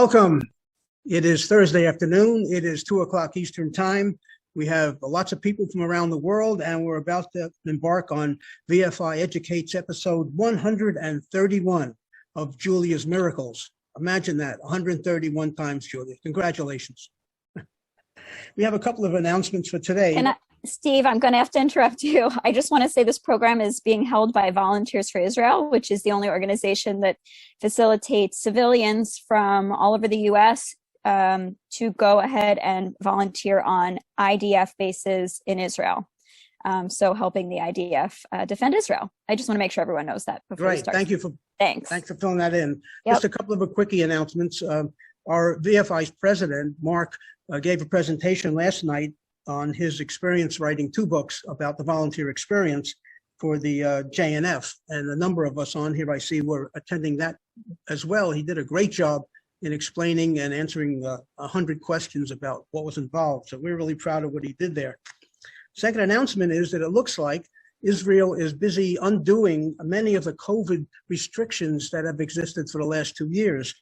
Welcome. It is Thursday afternoon. It is 2 o'clock Eastern Time. We have lots of people from around the world, and we're about to embark on VFI Educates episode 131 of Julia's Miracles. Imagine that, 131 times, Julia. Congratulations. We have a couple of announcements for today. Steve, I'm going to have to interrupt you. I just want to say this program is being held by Volunteers for Israel, which is the only organization that facilitates civilians from all over the U.S. To go ahead and volunteer on IDF bases in Israel. So helping the IDF defend Israel. I just want to make sure everyone knows that before we start. Thanks for filling that in. Yep. Just a couple of quickie announcements. Our VFI's president, Mark, gave a presentation last night on his experience writing 2 books about the volunteer experience for the JNF. And a number of us on here, I see, were attending that as well. He did a great job in explaining and answering 100 questions about what was involved. So we're really proud of what he did there. Second announcement is that it looks like Israel is busy undoing many of the COVID restrictions that have existed for the last 2 years.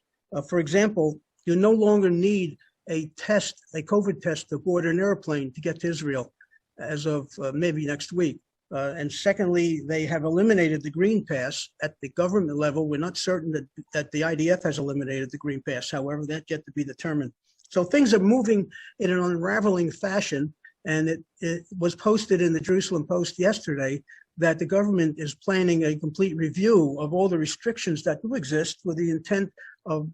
For example, you no longer need a COVID test to board an airplane to get to Israel as of maybe next week. And secondly, they have eliminated the Green Pass at the government level. We're not certain that the IDF has eliminated the Green Pass. However, that's yet to be determined. So things are moving in an unraveling fashion. And it was posted in the Jerusalem Post yesterday that the government is planning a complete review of all the restrictions that do exist with the intent of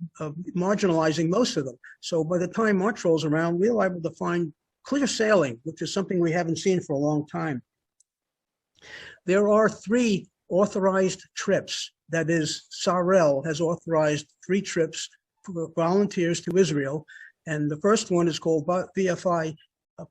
marginalizing most of them. So by the time March rolls around, we're able to find clear sailing, which is something we haven't seen for a long time. There are 3 authorized trips. That is, Sarel has authorized 3 trips for volunteers to Israel. And the first one is called VFI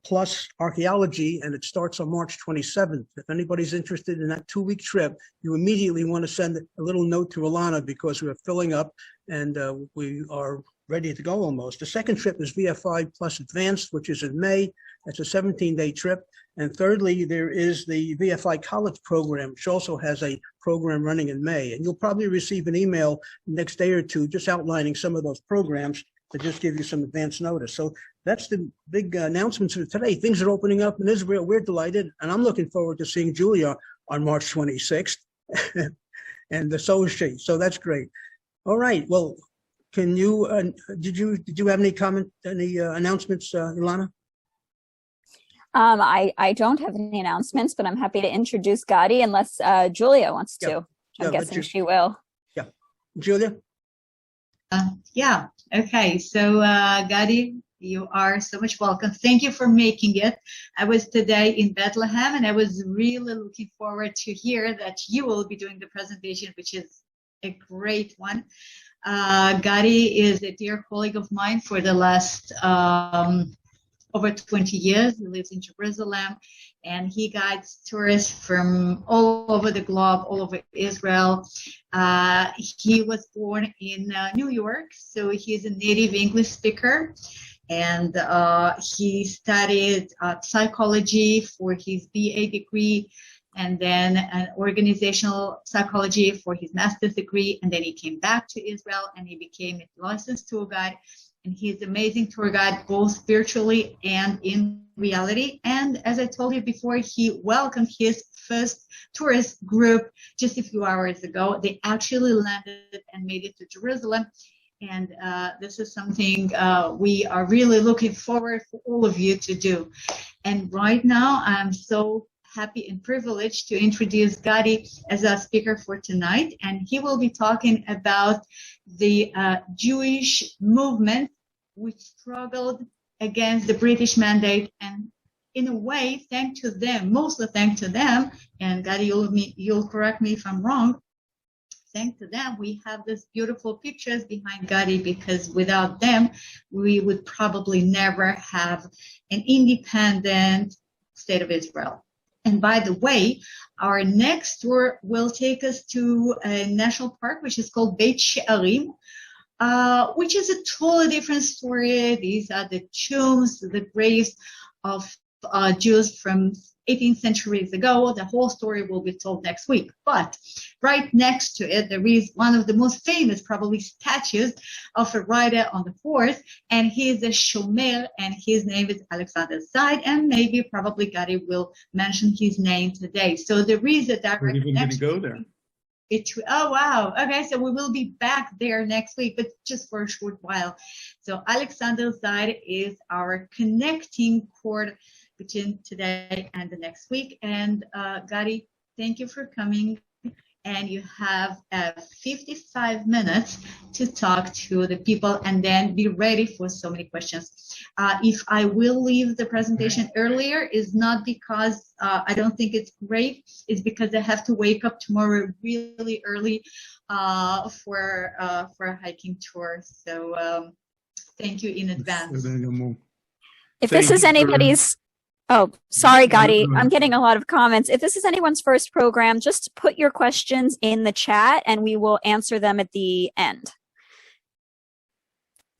Plus Archaeology, and it starts on March 27th. If anybody's interested in that 2-week trip, you immediately want to send a little note to Alana because we're filling up and we are ready to go almost. The second trip is VFI Plus Advanced, which is in May. That's a 17-day trip. And thirdly, there is the VFI College program, which also has a program running in May. And you'll probably receive an email the next day or two just outlining some of those programs to just give you some advance notice. So that's the big announcements for today. Things are opening up in Israel. We're delighted. And I'm looking forward to seeing Julia on March 26th. And so is she. So that's great. All right. Well, can you, did you have any announcements, Ilana? I don't have any announcements, but I'm happy to introduce Gadi unless Julia wants to. I'm guessing she will. Yeah. Julia? Yeah. Okay. So, Gadi, you are so much welcome. Thank you for making it. I was today in Bethlehem, and I was really looking forward to hear that you will be doing the presentation, which is a great one. Gadi is a dear colleague of mine for the last over 20 years. He lives in Jerusalem, and he guides tourists from all over the globe, all over Israel. He was born in New York, so he's a native English speaker. And he studied psychology for his BA degree, and then an organizational psychology for his master's degree. And then he came back to Israel and he became a licensed tour guide. And he's an amazing tour guide, both virtually and in reality. And as I told you before, he welcomed his first tourist group just a few hours ago. They actually landed and made it to Jerusalem. And this is something we are really looking forward for all of you to do. And right now, I'm so happy and privileged to introduce Gadi as our speaker for tonight. And he will be talking about the Jewish movement, which struggled against the British mandate. And in a way, thanks to them, mostly thanks to them, and Gadi, you'll correct me if I'm wrong, thanks to them, we have these beautiful pictures behind Gadi, because without them, we would probably never have an independent state of Israel. And by the way, our next tour will take us to a national park, which is called Beit She'arim, which is a totally different story. These are the tombs, the graves of Jews from 18 centuries ago. The whole story will be told next week. But right next to it, there is one of the most famous, probably, statues of a rider on the horse, and he is a shomer, and his name is Alexander Zaid, and maybe probably Gadi will mention his name today. So there is a direct We're even going to connection. go there. Oh, wow. Okay, so we will be back there next week, but just for a short while. So Alexander Zaid is our connecting cord between today and the next week. And Gadi, thank you for coming. And you have 55 minutes to talk to the people, and then be ready for so many questions. If I will leave the presentation earlier, is not because I don't think it's great. It's because I have to wake up tomorrow really early for a hiking tour. So thank you in advance. If this is anybody's... Oh, sorry, Gadi. I'm getting a lot of comments. If this is anyone's first program, just put your questions in the chat and we will answer them at the end.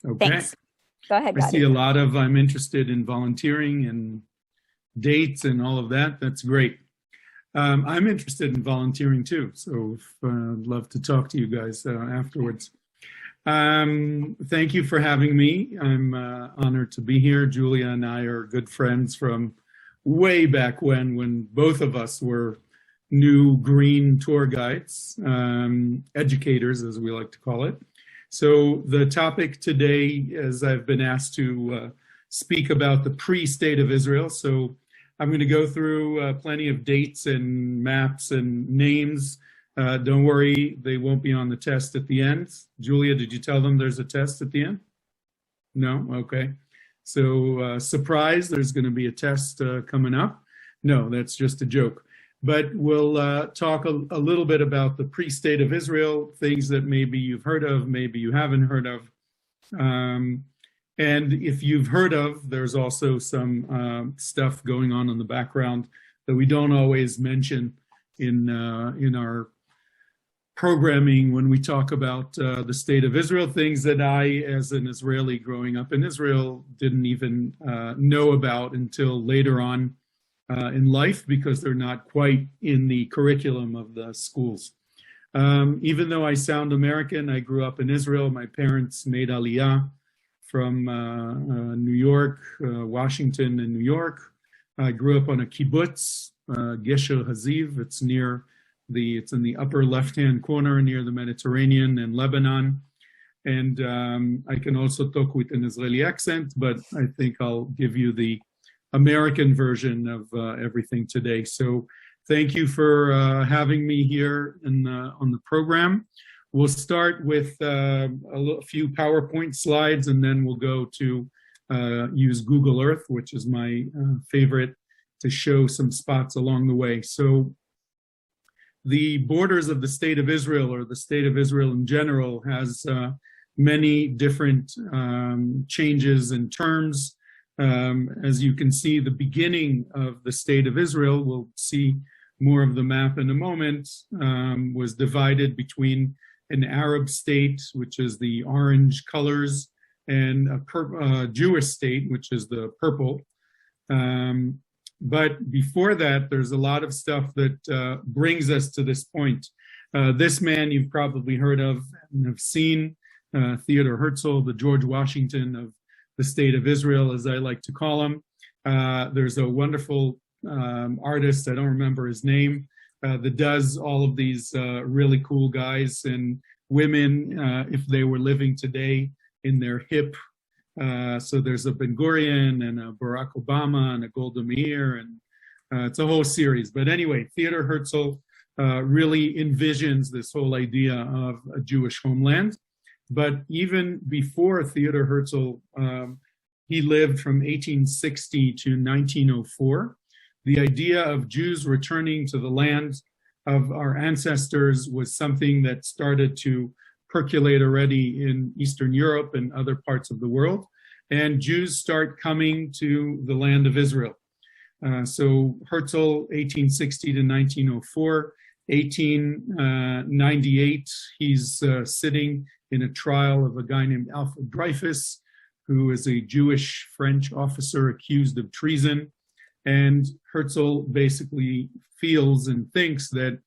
Okay. Thanks. Go ahead, Gadi. I see a lot of I'm interested in volunteering and dates and all of that. That's great. I'm interested in volunteering too, so I'd love to talk to you guys afterwards. Thank you for having me. I'm honored to be here. Julia and I are good friends from way back when both of us were new green tour guides, educators, as we like to call it. So the topic today, as I've been asked to speak about the pre-state of Israel. So I'm going to go through plenty of dates and maps and names. Don't worry, they won't be on the test at the end. Julia, did you tell them there's a test at the end? No? Okay. So surprise, there's going to be a test coming up. No, that's just a joke. But we'll talk a little bit about the pre-state of Israel, things that maybe you've heard of, maybe you haven't heard of. And if you've heard of, there's also some stuff going on in the background that we don't always mention in our programming when we talk about the state of Israel, things that I, as an Israeli growing up in Israel, didn't even know about until later on in life, because they're not quite in the curriculum of the schools. Even though I sound American, I grew up in Israel. My parents made Aliyah from New York, Washington and New York. I grew up on a kibbutz, Gesher Haziv. It's in the upper left-hand corner near the Mediterranean and Lebanon. And I can also talk with an Israeli accent, but I think I'll give you the American version of everything today. So thank you for having me here on the program. We'll start with a few PowerPoint slides, and then we'll go to use Google Earth, which is my favorite, to show some spots along the way. So the borders of the state of Israel, or the state of Israel in general, has many different changes and terms. As you can see, the beginning of the state of Israel, we'll see more of the map in a moment, was divided between an Arab state, which is the orange colors, and a Jewish state, which is the purple. But before that, there's a lot of stuff that brings us to this point. This man you've probably heard of and have seen, Theodore Herzl, the George Washington of the state of Israel, as I like to call him. There's a wonderful artist, I don't remember his name, that does all of these really cool guys and women, if they were living today, in their hip. So there's a Ben Gurion and a Barack Obama and a Golda Meir, and it's a whole series. But anyway, Theodor Herzl really envisions this whole idea of a Jewish homeland. But even before Theodor Herzl, he lived from 1860 to 1904. The idea of Jews returning to the land of our ancestors was something that started to percolate already in Eastern Europe and other parts of the world. And Jews start coming to the land of Israel. So Herzl, 1860 to 1904, 1898, he's sitting in a trial of a guy named Alfred Dreyfus, who is a Jewish French officer accused of treason. And Herzl basically feels and thinks that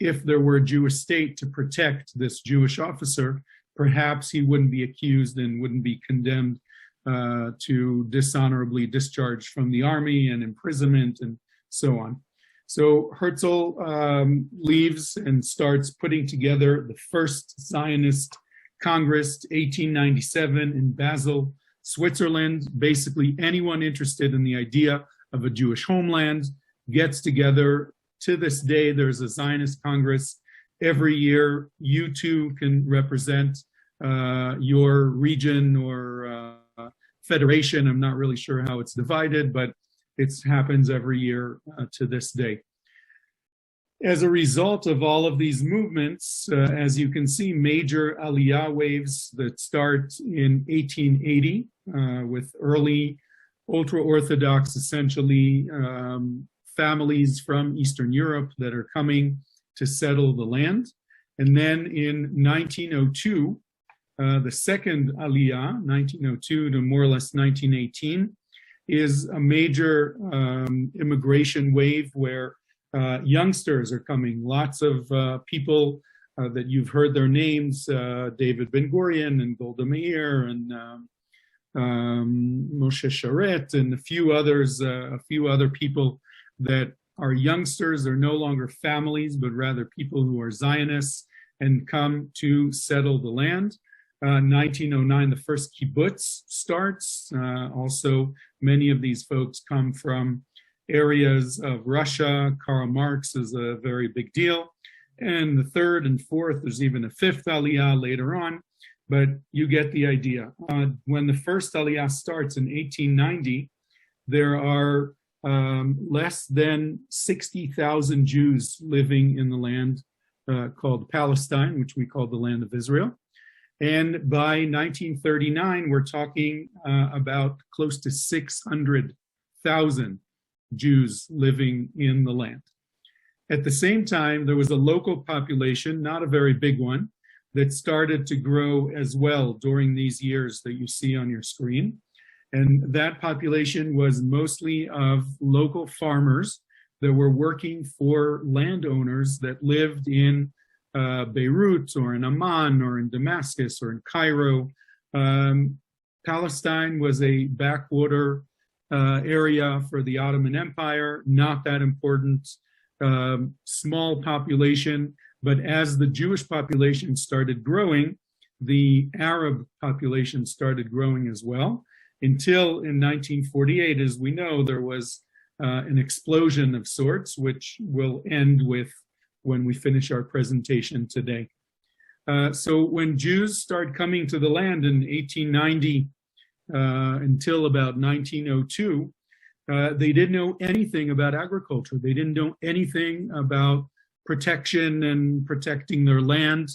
if there were a Jewish state to protect this Jewish officer, perhaps he wouldn't be accused and wouldn't be condemned to dishonorably discharge from the army and imprisonment and so on. So Herzl leaves and starts putting together the first Zionist Congress, 1897 in Basel, Switzerland. Basically, anyone interested in the idea of a Jewish homeland gets together. To this day, there's a Zionist Congress every year. You too can represent your region or federation. I'm not really sure how it's divided, but it happens every year to this day. As a result of all of these movements, as you can see, major Aliyah waves that start in 1880 with early ultra-Orthodox, essentially, families from Eastern Europe that are coming to settle the land. And then in 1902, the second Aliyah, 1902 to more or less 1918, is a major immigration wave where youngsters are coming. Lots of people that you've heard their names, David Ben Gurion and Golda Meir and Moshe Sharet and a few other people that are youngsters. They're no longer families, but rather people who are Zionists and come to settle the land. 1909, the first kibbutz starts. Also, many of these folks come from areas of Russia. Karl Marx is a very big deal. And the third and fourth, there's even a fifth Aliyah later on, but you get the idea. When the first Aliyah starts in 1890, there are less than 60,000 Jews living in the land called Palestine, which we call the land of Israel. And by 1939, we're talking about close to 600,000 Jews living in the land. At the same time, there was a local population, not a very big one, that started to grow as well during these years that you see on your screen. And that population was mostly of local farmers that were working for landowners that lived in Beirut or in Amman or in Damascus or in Cairo. Palestine was a backwater area for the Ottoman Empire, not that important, small population. But as the Jewish population started growing, the Arab population started growing as well, until in 1948, as we know, there was an explosion of sorts, which will end with when we finish our presentation today. So when Jews start coming to the land in 1890 until about 1902, they didn't know anything about agriculture. They didn't know anything about protection and protecting their land.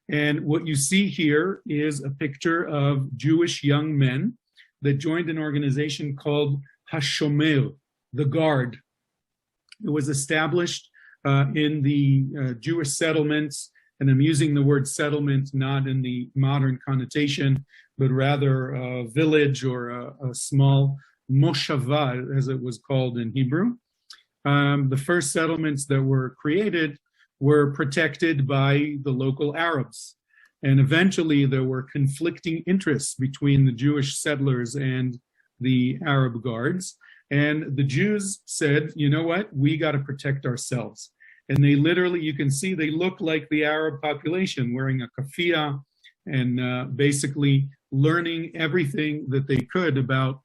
And what you see here is a picture of Jewish young men that joined an organization called Hashomer, the Guard. It was established in the Jewish settlements, and I'm using the word settlement not in the modern connotation, but rather a village or a small moshava, as it was called in Hebrew. The first settlements that were created were protected by the local Arabs. And eventually there were conflicting interests between the Jewish settlers and the Arab guards. And the Jews said, you know what, we got to protect ourselves. And they literally, you can see they look like the Arab population, wearing a kafia and basically learning everything that they could about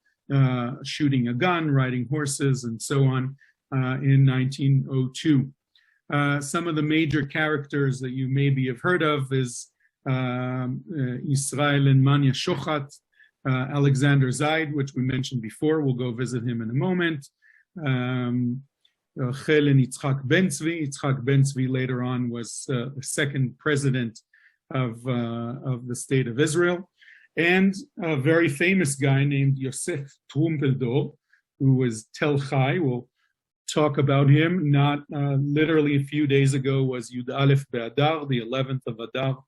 shooting a gun, riding horses, and so on in 1902. Some of the major characters that you maybe have heard of is Israel and Manya Shochat, Alexander Zaid, which we mentioned before. We'll go visit him in a moment. Rachel and Yitzhak Ben Tzvi. Yitzhak Ben Tzvi later on was the second president of the state of Israel. And a very famous guy named Yosef Trumpeldor, who was Tel Chai. We'll talk about him. Not literally a few days ago was Yud Aleph Be'adar, the 11th of Adar,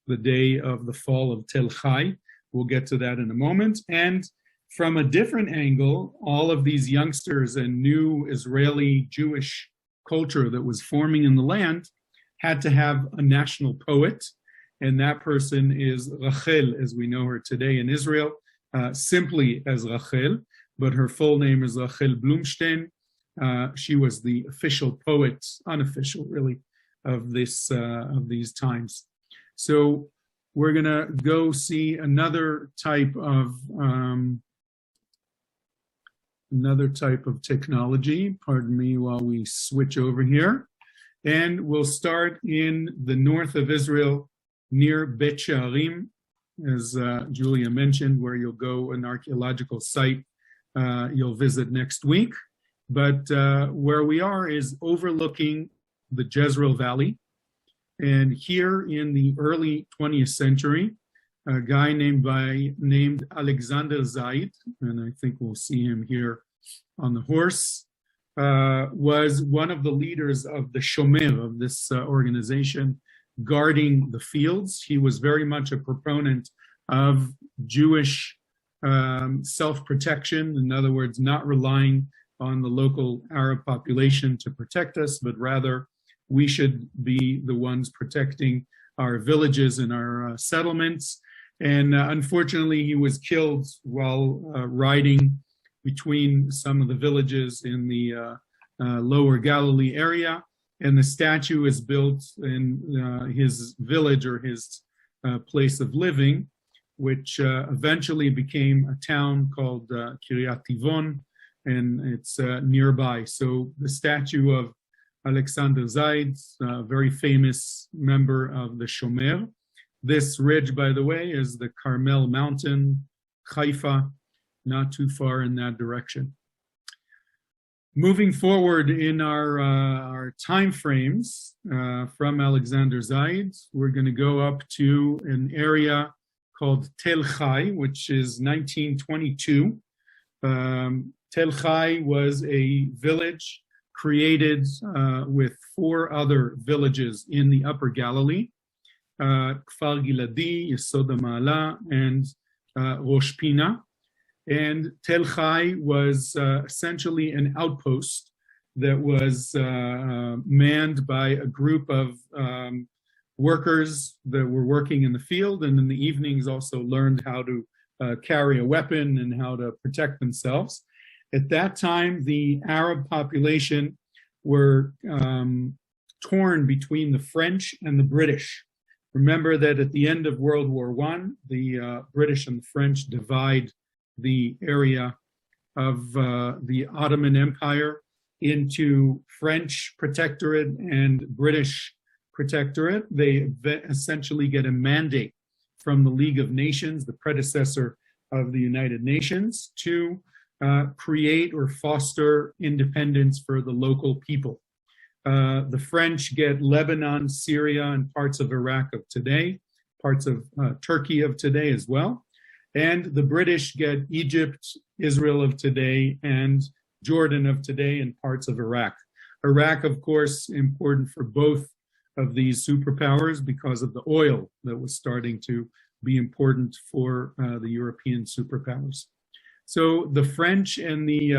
the day of the fall of Tel Chai. We'll get to that in a moment. And From a different angle, all of these youngsters and new Israeli Jewish culture that was forming in the land had to have a national poet, and that person is Rachel, as we know her today in Israel, simply as Rachel, but her full name is Rachel Blumstein. She was the official poet, unofficial really, of these times. So we're gonna go see another type of technology. Pardon me while we switch over here. And we'll start in the north of Israel, near Bet She'arim, as Julia mentioned, where you'll go an archaeological site you'll visit next week. But where we are is overlooking the Jezreel Valley. And here in the early 20th century, a guy named Alexander Zaid, and I think we'll see him here on the horse, was one of the leaders of the Shomer, of this organization, guarding the fields. He was very much a proponent of Jewish self-protection, in other words, not relying on the local Arab population to protect us, but rather we should be the ones protecting our villages and our settlements. And unfortunately, he was killed while riding between some of the villages in the lower Galilee area. And the statue is built in his village or his place of living, which eventually became a town called Kiryat Tivon, and it's nearby. So the statue of Alexander Zaid, a very famous member of the Shomer. This ridge, by the way, is the Carmel Mountain, Haifa, not too far in that direction. Moving forward in our time frames from Alexander Zaid, we're going to go up to an area called Tel Chai, which is 1922. Tel Chai was a village created with 4 other villages in the Upper Galilee, Kfar Giladi, Yesod HaMa'ala, and Rosh Pina. And Tel Chai was essentially an outpost that was manned by a group of workers that were working in the field, and in the evenings also learned how to carry a weapon and how to protect themselves. At that time, the Arab population were torn between the French and the British. Remember that at the end of World War I, the British and the French divide the area of the Ottoman Empire into French protectorate and British protectorate. They essentially get a mandate from the League of Nations, the predecessor of the United Nations, to create or foster independence for the local people. The French get Lebanon, Syria, and parts of Iraq of today, parts of Turkey of today as well. And the British get Egypt, Israel of today, and Jordan of today, and parts of Iraq. Iraq, of course, important for both of these superpowers because of the oil that was starting to be important for the European superpowers. So the French and the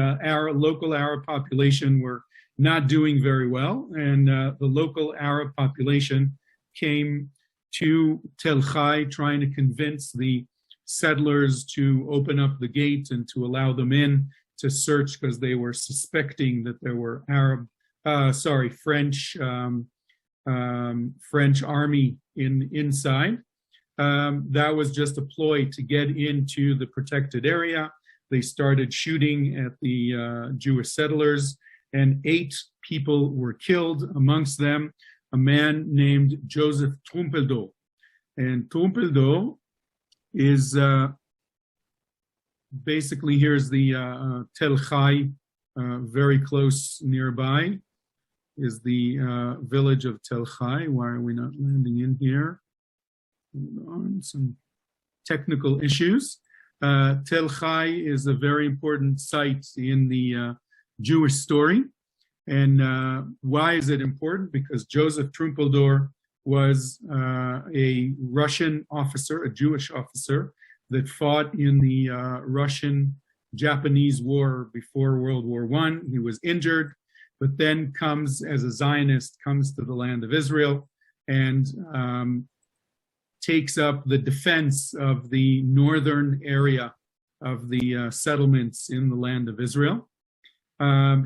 local Arab population were not doing very well, and the local Arab population came to Tel Chai trying to convince the settlers to open up the gate and to allow them in to search because they were suspecting that there were French army inside. That was just a ploy to get into the protected area. They started shooting at the Jewish settlers, and 8 people were killed, amongst them a man named Joseph Trumpeldor. And Trumpeldor is basically, here's the Tel Chai, very close nearby is the village of Tel Chai. Why are we not landing in here? Hold on, some technical issues. Tel Chai is a very important site in the Jewish story. And why is it important? Because Joseph Trumpeldor was a Russian officer, a Jewish officer, that fought in the Russian-Japanese War before World War I. He was injured, but then comes as a Zionist, comes to the land of Israel and takes up the defense of the northern area of the settlements in the land of Israel.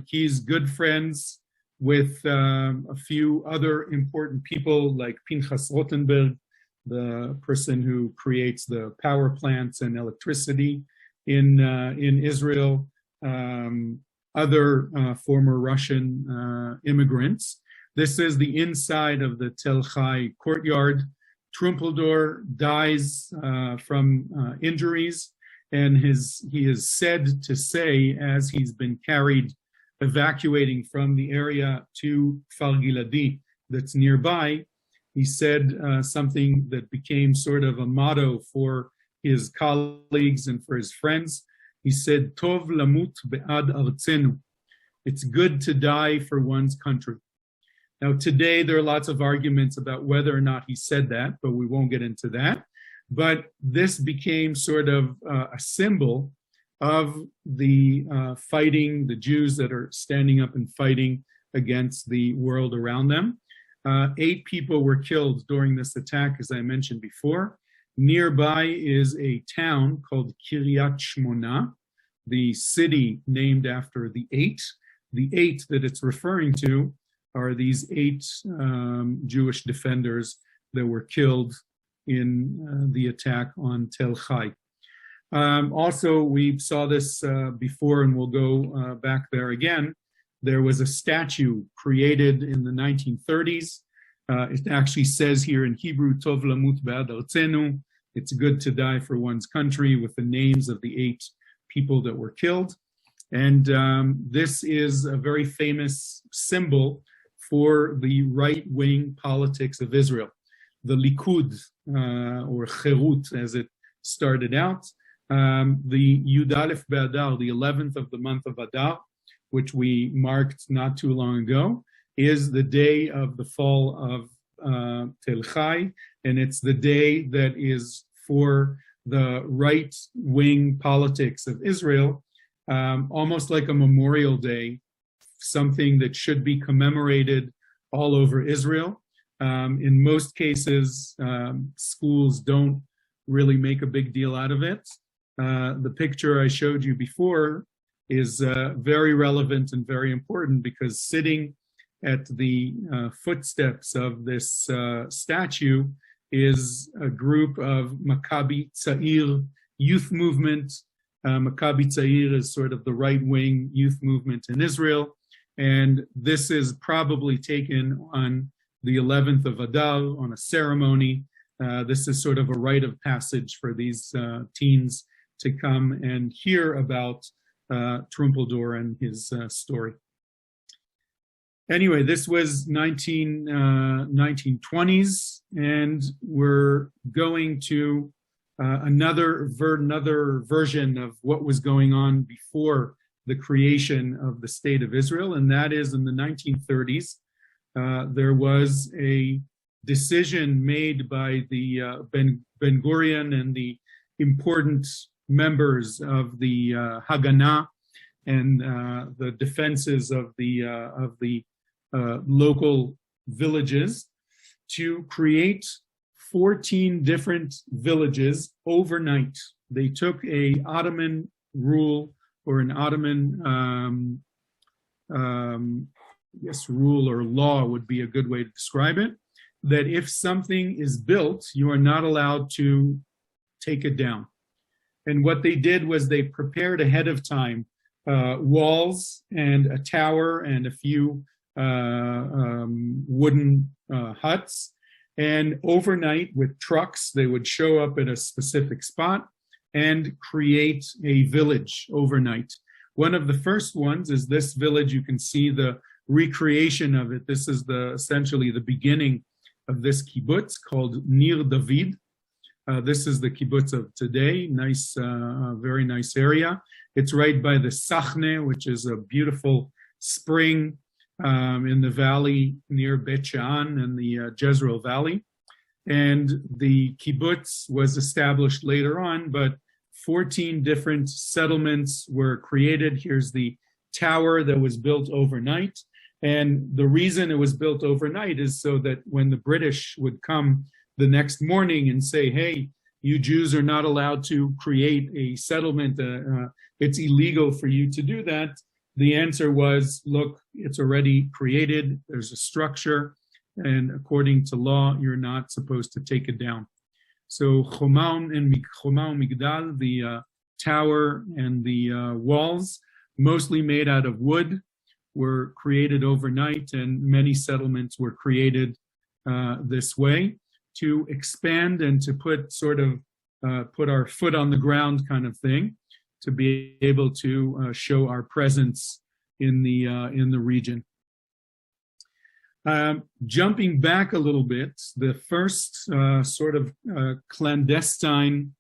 He's good friends with a few other important people like Pinchas Rothenberg, the person who creates the power plants and electricity in Israel, other former Russian immigrants. This is the inside of the Tel Chai courtyard. Trumpeldor dies from injuries, and he is said to say, as he's been carried, evacuating from the area to Kfar Giladi that's nearby, he said something that became sort of a motto for his colleagues and for his friends. He said, Tov lamut be'ad artzenu. It's good to die for one's country. Now, today, there are lots of arguments about whether or not he said that, but we won't get into that. But this became sort of a symbol of the fighting, the Jews that are standing up and fighting against the world around them. 8 people were killed during this attack, as I mentioned before. Nearby is a town called Kiryat Shmona, the city named after the 8. The 8 that it's referring to are these 8 Jewish defenders that were killed in the attack on Tel Chai. Also, we saw this before, and we'll go back there again. There was a statue created in the 1930s. It actually says here in Hebrew, Tov lamut be'ad artzenu. It's good to die for one's country, with the names of the 8 people that were killed. And this is a very famous symbol for the right-wing politics of Israel. The Likud, or Cherut, as it started out, the Yud Aleph Be'adar, the 11th of the month of Adar, which we marked not too long ago, is the day of the fall of Tel Chai, and it's the day that is for the right-wing politics of Israel, almost like a Memorial Day, something that should be commemorated all over Israel. In most cases, schools don't really make a big deal out of it. The picture I showed you before is very relevant and very important, because sitting at the footsteps of this statue is a group of Maccabi Tzair youth movement. Maccabi Tzair is sort of the right-wing youth movement in Israel. And this is probably taken on the 11th of Adar on a ceremony. This is sort of a rite of passage for these teens to come and hear about Trumpeldor and his story. Anyway, this was 1920s, and we're going to another version of what was going on before the creation of the State of Israel, and that is in the 1930s. There was a decision made by the Ben Gurion and the important members of the Haganah and the defenses of the local villages to create 14 different villages overnight. They took a Ottoman rule, or an Ottoman rule or law would be a good way to describe it, that if something is built, you are not allowed to take it down. And what they did was they prepared ahead of time walls and a tower and a few wooden huts. And overnight with trucks, they would show up at a specific spot and create a village overnight. One of the first ones is this village. You can see the recreation of it. This is essentially the beginning of this kibbutz called Nir David. This is the kibbutz of today. Nice, very nice area. It's right by the Sachne, which is a beautiful spring in the valley near Bet She'an and the Jezreel Valley. And the kibbutz was established later on, but 14 different settlements were created. Here's the tower that was built overnight. And the reason it was built overnight is so that when the British would come the next morning and say, hey, you Jews are not allowed to create a settlement, it's illegal for you to do that, the answer was, look, it's already created, there's a structure, and according to law, you're not supposed to take it down. So Choma and Migdal, the tower and the walls, mostly made out of wood, were created overnight, and many settlements were created this way to expand and to put sort of put our foot on the ground kind of thing, to be able to show our presence in the region. Jumping back a little bit, the first sort of clandestine,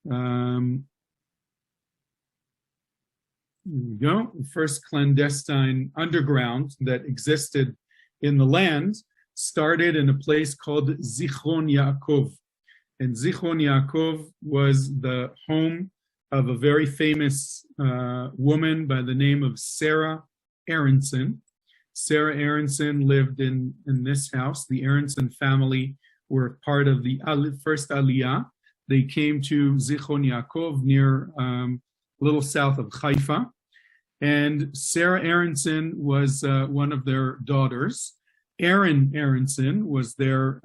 here we go, the first clandestine underground that existed in the land started in a place called Zichron Yaakov. And Zichron Yaakov was the home of a very famous woman by the name of Sarah Aronson. Sarah Aronson lived in this house. The Aronson family were part of the first Aliyah. They came to Zichron Yaakov near a little south of Haifa. And Sarah Aronson was one of their daughters. Aaron Aronson was their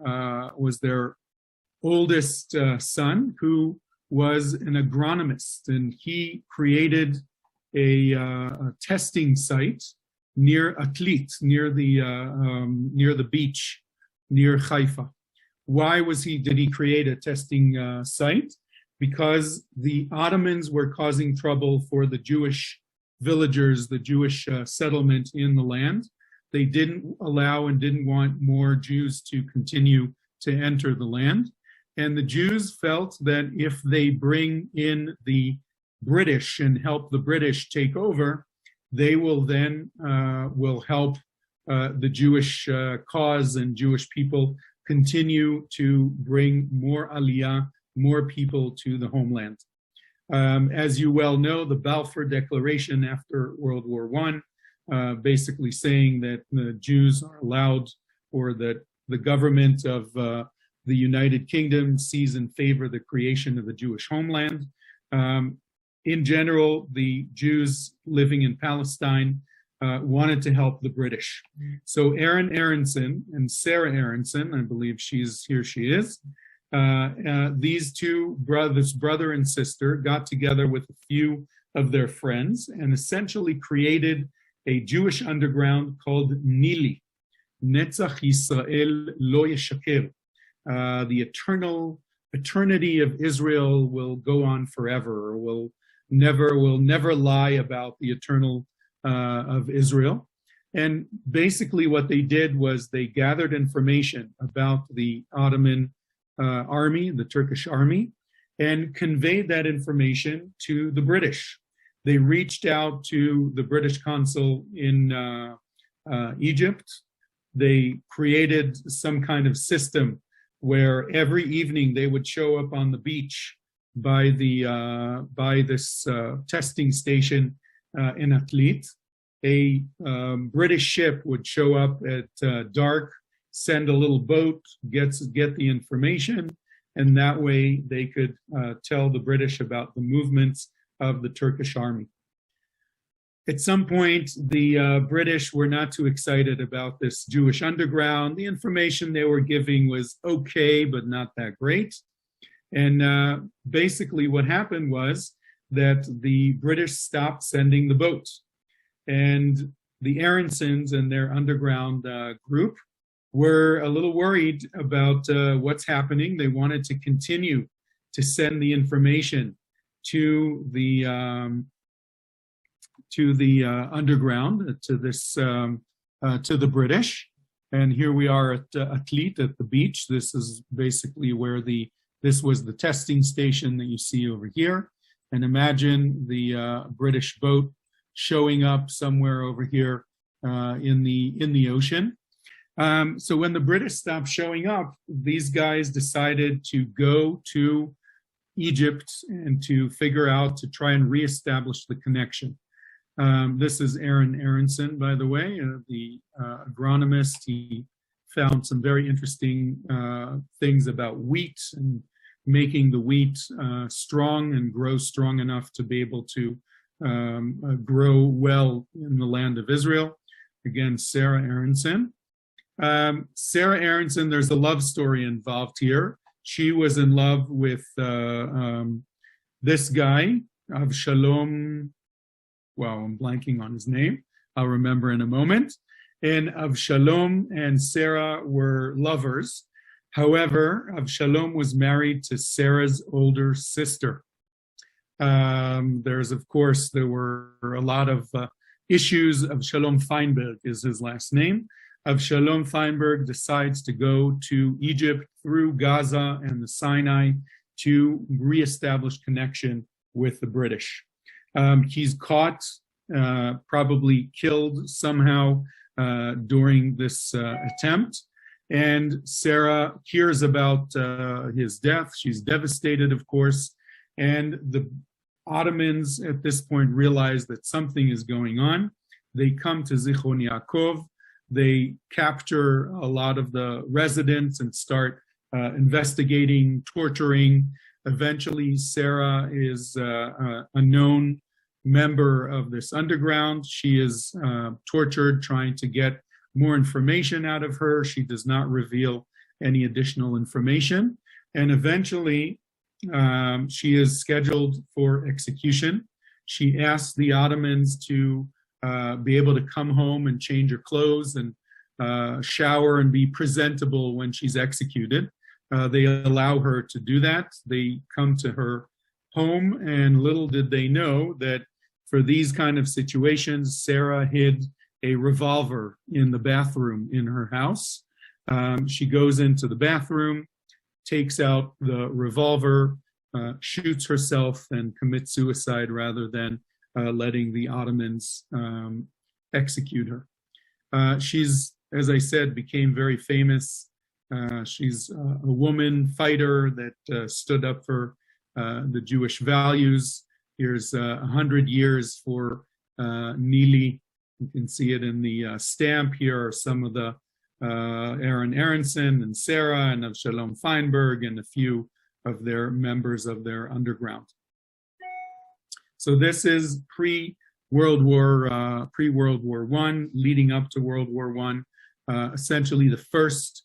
oldest son, who was an agronomist, and he created a testing site near Atlit, near the beach, near Haifa. Why did he create a testing site? Because the Ottomans were causing trouble for the Jewish villagers, the Jewish settlement in the land. They didn't allow and didn't want more Jews to continue to enter the land. And the Jews felt that if they bring in the British and help the British take over, they will then will help the Jewish cause and Jewish people continue to bring more Aliyah, more people to the homeland. As you well know, the Balfour Declaration after World War I, basically saying that the Jews are allowed, or that the government of the United Kingdom sees in favor the creation of a Jewish homeland. In general, the Jews living in Palestine wanted to help the British. So Aaron Aronson and Sarah Aronson, I believe here she is, these two brothers, brother and sister, got together with a few of their friends and essentially created a Jewish underground called Nili, Netzach Yisrael Lo Yeshaker. The eternity of Israel will go on forever, or will never lie about the eternal of Israel. And basically what they did was they gathered information about the Ottoman army, the Turkish army, and conveyed that information to the British. They reached out to the British consul in Egypt. They created some kind of system where every evening they would show up on the beach by this testing station in Atlit. A British ship would show up at dark, send a little boat, get the information, and that way they could tell the British about the movements of the Turkish army. At some point, the British were not too excited about this Jewish underground. The information they were giving was okay, but not that great. And basically what happened was that the British stopped sending the boats. And the Aronsons and their underground group were a little worried about what's happening. They wanted to continue to send the information to the underground, to the British. And here we are at Atlit, at the beach. This is basically where this was the testing station that you see over here. And imagine the British boat showing up somewhere over here in the ocean. So when the British stopped showing up, these guys decided to go to Egypt and to figure out to try and reestablish the connection. This is Aronson, by the way, the agronomist. He found some very interesting things about wheat and making the wheat strong and grow strong enough to be able to grow well in the land of Israel. Again, Sarah Aronson. Sarah Aronson, there's a love story involved here. She was in love with this guy, Avshalom. Wow, I'm blanking on his name. I'll remember in a moment. And Avshalom and Sarah were lovers. However, Avshalom was married to Sarah's older sister. There were a lot of issues. Avshalom Feinberg is his last name. Avshalom Feinberg decides to go to Egypt through Gaza and the Sinai to reestablish connection with the British. He's caught, probably killed somehow during this attempt. And Sarah hears about his death. She's devastated, of course. And the Ottomans at this point realize that something is going on. They come to Zichron Yaakov. They capture a lot of the residents and start investigating, torturing. Eventually, Sarah is a known member of this underground. She is tortured, trying to get more information out of her. She does not reveal any additional information. And eventually, she is scheduled for execution. She asks the Ottomans to be able to come home and change her clothes and shower and be presentable when she's executed. They allow her to do that. They come to her home, and little did they know that for these kind of situations, Sarah hid a revolver in the bathroom in her house. She goes into the bathroom, takes out the revolver, shoots herself, and commits suicide rather than letting the Ottomans execute her. She's, as I said, became very famous. She's a woman fighter that stood up for the Jewish values. Here's 100 years for Nili. You can see it in the stamp. Here are some of the Aronson and Sarah and Avshalom Feinberg and a few of their members of their underground. So this is pre-World War I, leading up to World War I, essentially the first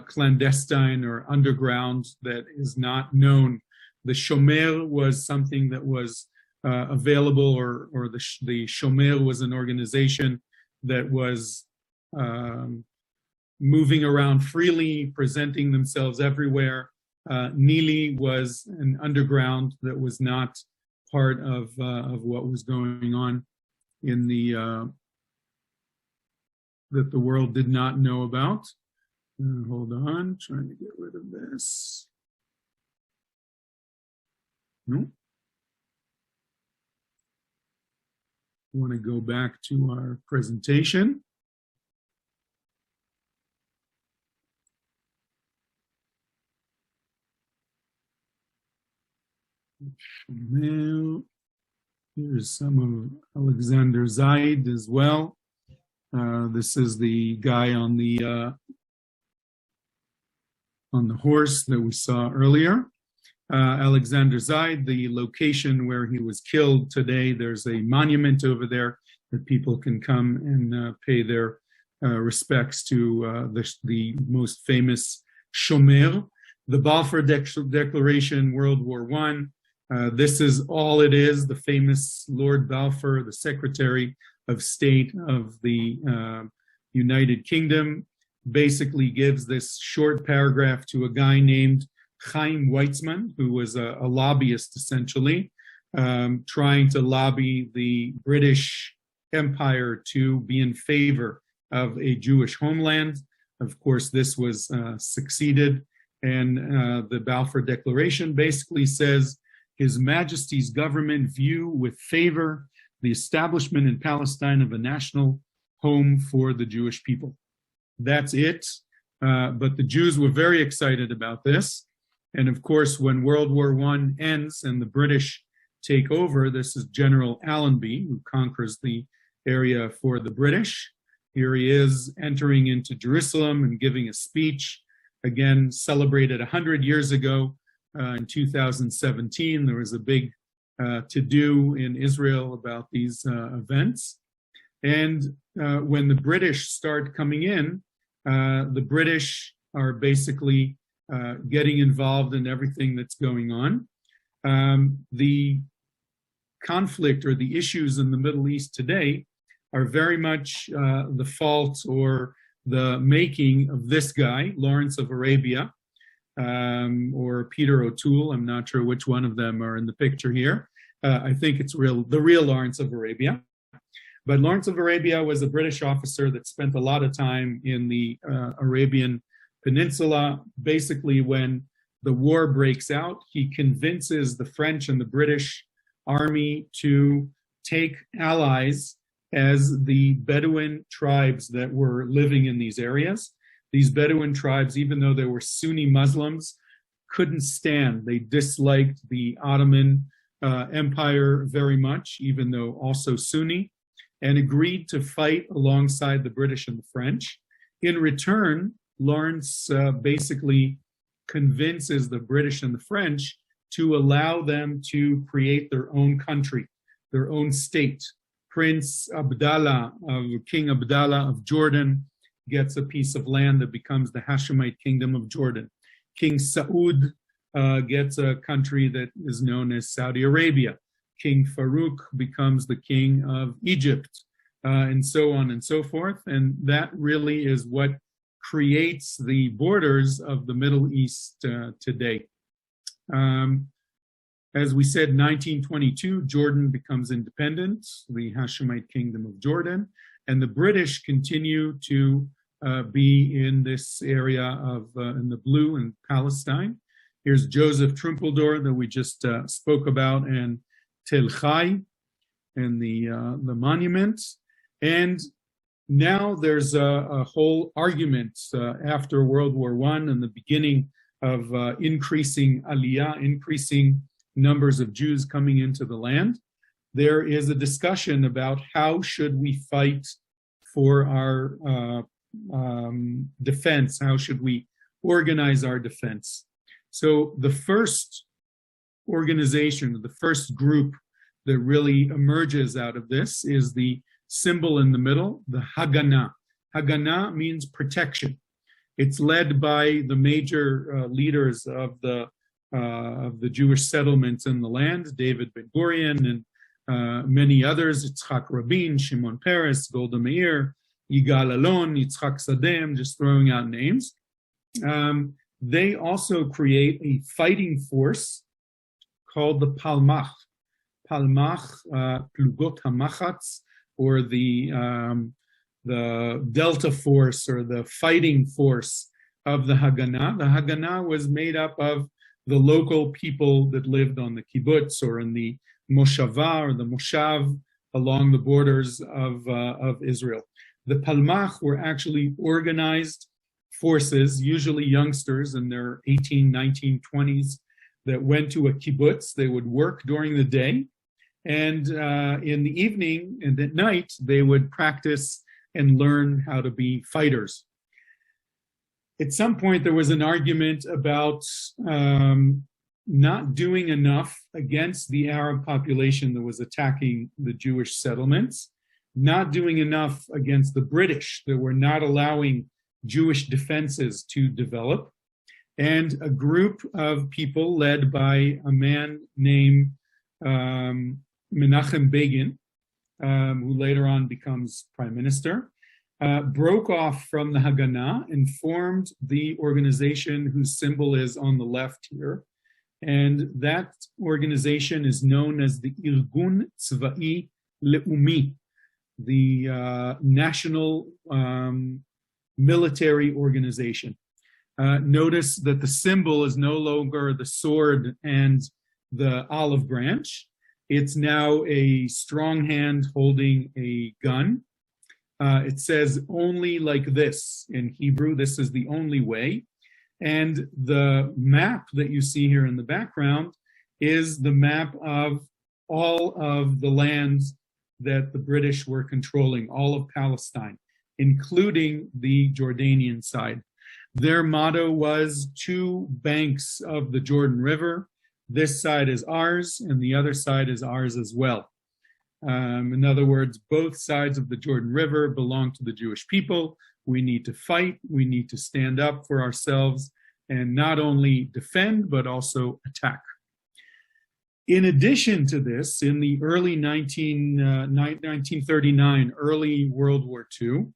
clandestine or underground that is not known. The Shomer was something that was available, or the Shomer was an organization that was moving around freely, presenting themselves everywhere. Nili was an underground that was not part of what was going on in the that the world did not know about. Hold on, trying to get rid of this. No. I want to go back to our presentation. Here's some of Alexander Zaid as well. This is the guy on the horse that we saw earlier. Alexander Zaid, the location where he was killed today, there's a monument over there that people can come and pay their respects to the most famous Shomer. The Balfour Declaration, World War I. This is all it is. The famous Lord Balfour, the Secretary of State of the United Kingdom, basically gives this short paragraph to a guy named Chaim Weizmann, who was a lobbyist, essentially, trying to lobby the British Empire to be in favor of a Jewish homeland. Of course, this was succeeded, and the Balfour Declaration basically says, His Majesty's government view with favor the establishment in Palestine of a national home for the Jewish people. that's it. But the Jews were very excited about this. And of course, when World War I ends and the British take over, this is General Allenby, who conquers the area for the British. Here he is entering into Jerusalem and giving a speech, again, celebrated 100 years ago in 2017. There was a big to-do in Israel about these events. And when the British start coming in, the British are basically getting involved in everything that's going on. The conflict or the issues in the Middle East today are very much the fault or the making of this guy, Lawrence of Arabia, or Peter O'Toole. I'm not sure which one of them are in the picture here. I think it's the real Lawrence of Arabia. But Lawrence of Arabia was a British officer that spent a lot of time in the Arabian Peninsula. Basically, when the war breaks out, he convinces the French and the British army to take allies as the Bedouin tribes that were living in these areas. These Bedouin tribes, even though they were Sunni Muslims, couldn't stand. They disliked the Ottoman Empire very much, even though also Sunni, and agreed to fight alongside the British and the French. In return, Lawrence basically convinces the British and the French to allow them to create their own country, their own state. Prince Abdallah, King Abdallah of Jordan, gets a piece of land that becomes the Hashemite Kingdom of Jordan. King Saud gets a country that is known as Saudi Arabia. King Farouk becomes the king of Egypt, and so on and so forth. And that really is what creates the borders of the Middle East today. As we said, 1922, Jordan becomes independent, the Hashemite Kingdom of Jordan, and the British continue to be in this area of, in the blue in Palestine. Here's Joseph Trumpeldor that we just spoke about, and Tel Chai, and the monument. And now there's a whole argument after World War I and the beginning of increasing aliyah, increasing numbers of Jews coming into the land. There is a discussion about how should we fight for our defense, how should we organize our defense. So the first organization, the first group that really emerges out of this is the symbol in the middle, the Haganah. Haganah means protection. It's led by the major leaders of the Jewish settlements in the land, David Ben Gurion and many others, Yitzhak Rabin, Shimon Peres, Golda Meir, Yigal Alon, Yitzhak Sadeh, just throwing out names. They also create a fighting force called the Palmach. Palmach, Plugot HaMachatz, or the Delta Force, or the fighting force of the Haganah. The Haganah was made up of the local people that lived on the kibbutz or in the moshava or the moshav along the borders of Israel. The Palmach were actually organized forces, usually youngsters in their 18, 19, 20s, that went to a kibbutz. They would work during the day, and in the evening and at night, they would practice and learn how to be fighters. At some point, there was an argument about not doing enough against the Arab population that was attacking the Jewish settlements, not doing enough against the British that were not allowing Jewish defenses to develop, and a group of people led by a man named Menachem Begin, who later on becomes prime minister, broke off from the Haganah and formed the organization whose symbol is on the left here. And that organization is known as the Irgun Tzva'i Le'umi, the national military organization. Notice that the symbol is no longer the sword and the olive branch. It's now a strong hand holding a gun. It says only like this in Hebrew. This is the only way. And the map that you see here in the background is the map of all of the lands that the British were controlling, all of Palestine, including the Jordanian side. Their motto was 2 banks of the Jordan River. This side is ours, and the other side is ours as well. In other words, both sides of the Jordan River belong to the Jewish people. We need to fight. We need to stand up for ourselves and not only defend, but also attack. In addition to this, in the early 1939, early World War II,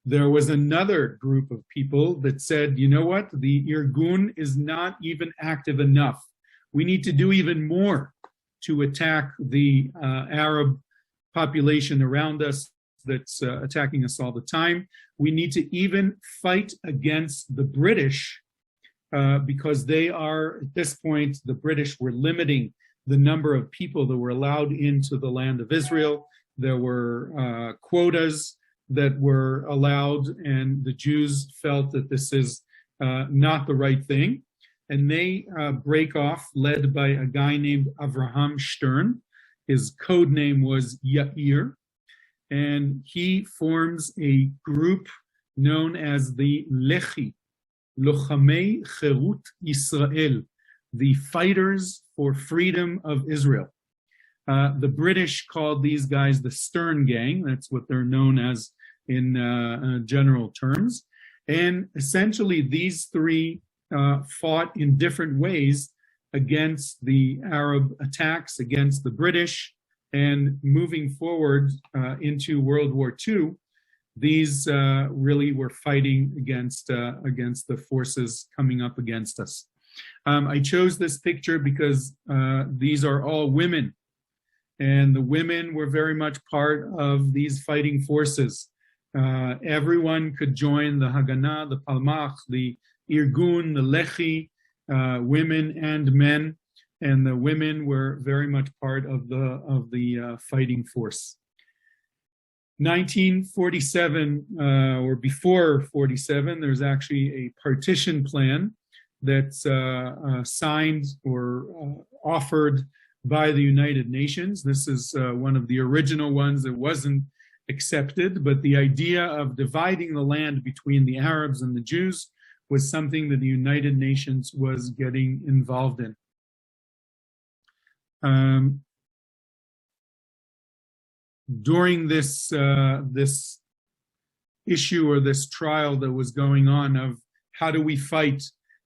there was another group of people that said, you know what, the Irgun is not even active enough. We need to do even more to attack the Arab population around us that's attacking us all the time. We need to even fight against the British because they are, at this point, the British were limiting the number of people that were allowed into the land of Israel. There were quotas that were allowed, and the Jews felt that this is not the right thing. And they break off, led by a guy named Avraham Stern. His code name was Yair. And he forms a group known as the Lechi, Lochamei Cherut Yisrael, the Fighters for Freedom of Israel. The British called these guys the Stern Gang. That's what they're known as in general terms. And essentially, these 3 fought in different ways against the Arab attacks, against the British, and moving forward into World War II, these really were fighting against the forces coming up against us. I chose this picture because these are all women, and the women were very much part of these fighting forces. Everyone could join the Haganah, the Palmach, the Irgun, the Lechi, women and men, and the women were very much part of the fighting force. 1947, or before 47, there's actually a partition plan that's signed or offered by the United Nations. This is one of the original ones that wasn't accepted, but the idea of dividing the land between the Arabs and the Jews was something that the United Nations was getting involved in. During this this issue or this trial that was going on of how do we fight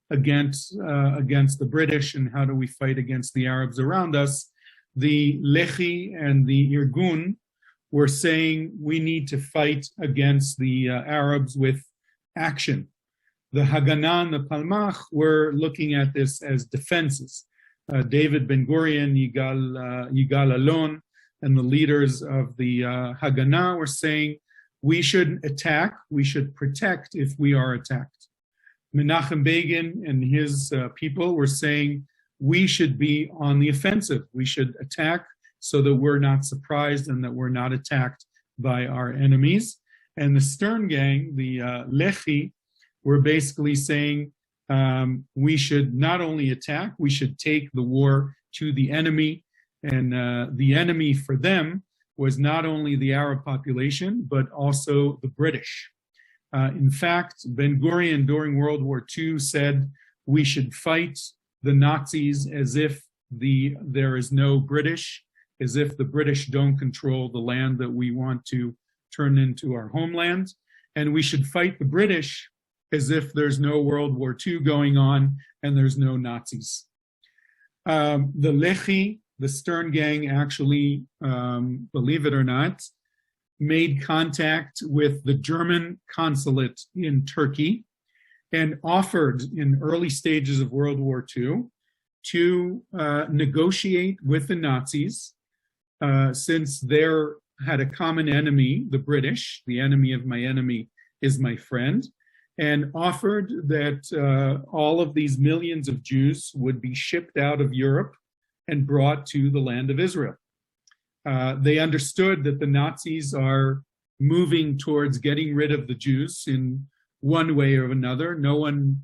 against the British and how do we fight against the Arabs around us, the Lechi and the Irgun were saying we need to fight against the Arabs with action. The Haganah and the Palmach were looking at this as defenses. David Ben Gurion, Yigal Alon, and the leaders of the Haganah were saying we shouldn't attack, we should protect if we are attacked. Menachem Begin and his people were saying we should be on the offensive, we should attack so that we're not surprised and that we're not attacked by our enemies. And the Stern Gang, the Lechi, were basically saying we should not only attack, we should take the war to the enemy. And the enemy for them was not only the Arab population, but also the British. In fact, Ben Gurion during World War II said we should fight the Nazis as if there is no British, as if the British don't control the land that we want to turn into our homeland. And we should fight the British as if there's no World War II going on and there's no Nazis. The Lechi, the Stern Gang, actually, believe it or not, made contact with the German consulate in Turkey and offered in early stages of World War II to negotiate with the Nazis since they had a common enemy, the British, the enemy of my enemy is my friend, and offered that all of these millions of Jews would be shipped out of Europe and brought to the land of Israel. They understood that the Nazis are moving towards getting rid of the Jews in one way or another. No one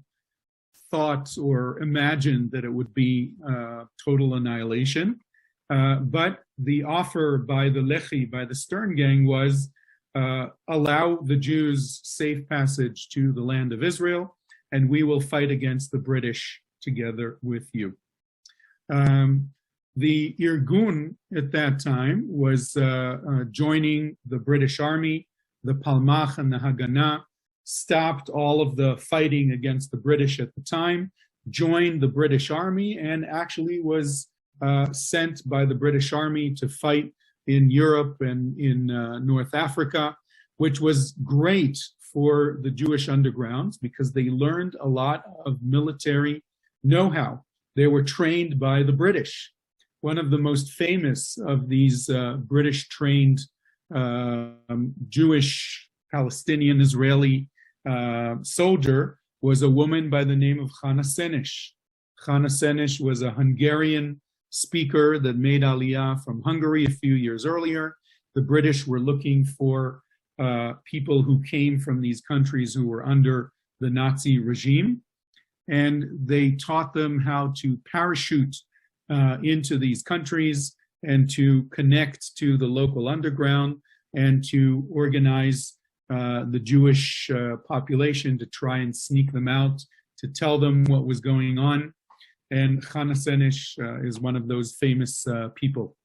thought or imagined that it would be total annihilation. But the offer by the Lehi, by the Stern Gang, was allow the Jews safe passage to the land of Israel, and we will fight against the British together with you. The Irgun at that time was joining the British Army. The Palmach and the Haganah stopped all of the fighting against the British at the time, joined the British Army, and actually was sent by the British Army to fight in Europe and in North Africa, which was great for the Jewish undergrounds because they learned a lot of military know-how. They were trained by the British. One of the most famous of these British-trained Jewish, Palestinian, Israeli soldier was a woman by the name of Chana Senesh. Chana Senesh was a Hungarian speaker that made Aliyah from Hungary a few years earlier. The British were looking for people who came from these countries who were under the Nazi regime, and they taught them how to parachute into these countries and to connect to the local underground and to organize the Jewish population to try and sneak them out, to tell them what was going on. And Chana Senesh is one of those famous people.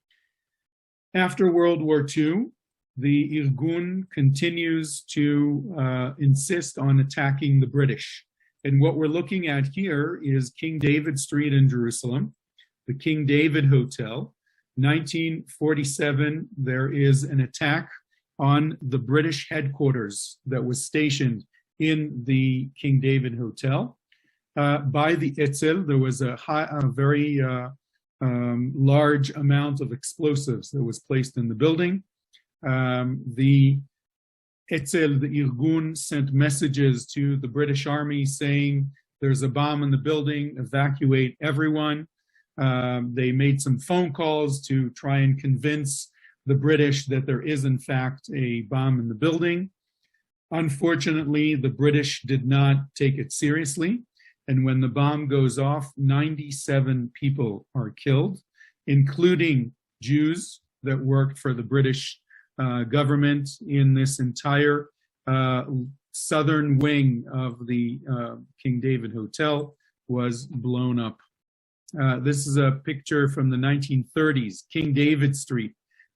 After World War II, the Irgun continues to insist on attacking the British. And what we're looking at here is King David Street in Jerusalem, the King David Hotel. 1947, there is an attack on the British headquarters that was stationed in the King David Hotel. By the Etzel, there was a very large amount of explosives that was placed in the building. The Etzel, the Irgun, sent messages to the British Army saying, there's a bomb in the building, evacuate everyone. They made some phone calls to try and convince the British that there is, in fact, a bomb in the building. Unfortunately, the British did not take it seriously. And when the bomb goes off, 97 people are killed, including Jews that worked for the British government in this entire southern wing of the King David Hotel was blown up. This is a picture from the 1930s, King David Street.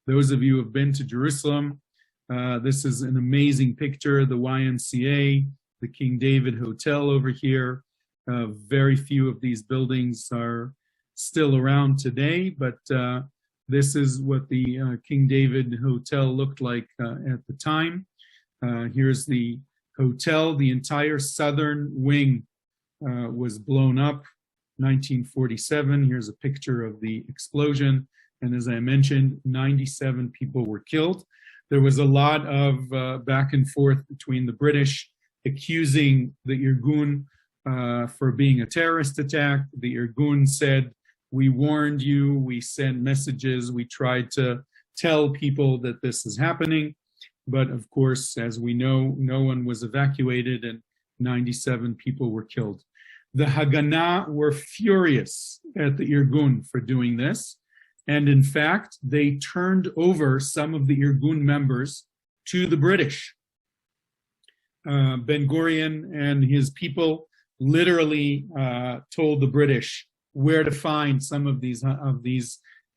Those of you who have been to Jerusalem, this is an amazing picture, the YMCA, the King David Hotel over here. Very few of these buildings are still around today, but this is what the King David Hotel looked like at the time. Here's the hotel. The entire southern wing was blown up. 1947. Here's a picture of the explosion. And as I mentioned, 97 people were killed. There was a lot of back and forth between the British accusing the Irgun for being a terrorist attack. The Irgun said, we warned you, we sent messages, we tried to tell people that this is happening. But of course, as we know, no one was evacuated and 97 people were killed. The Haganah were furious at the Irgun for doing this. And in fact, they turned over some of the Irgun members to the British. Ben Gurion and his people literally told the British where to find some of these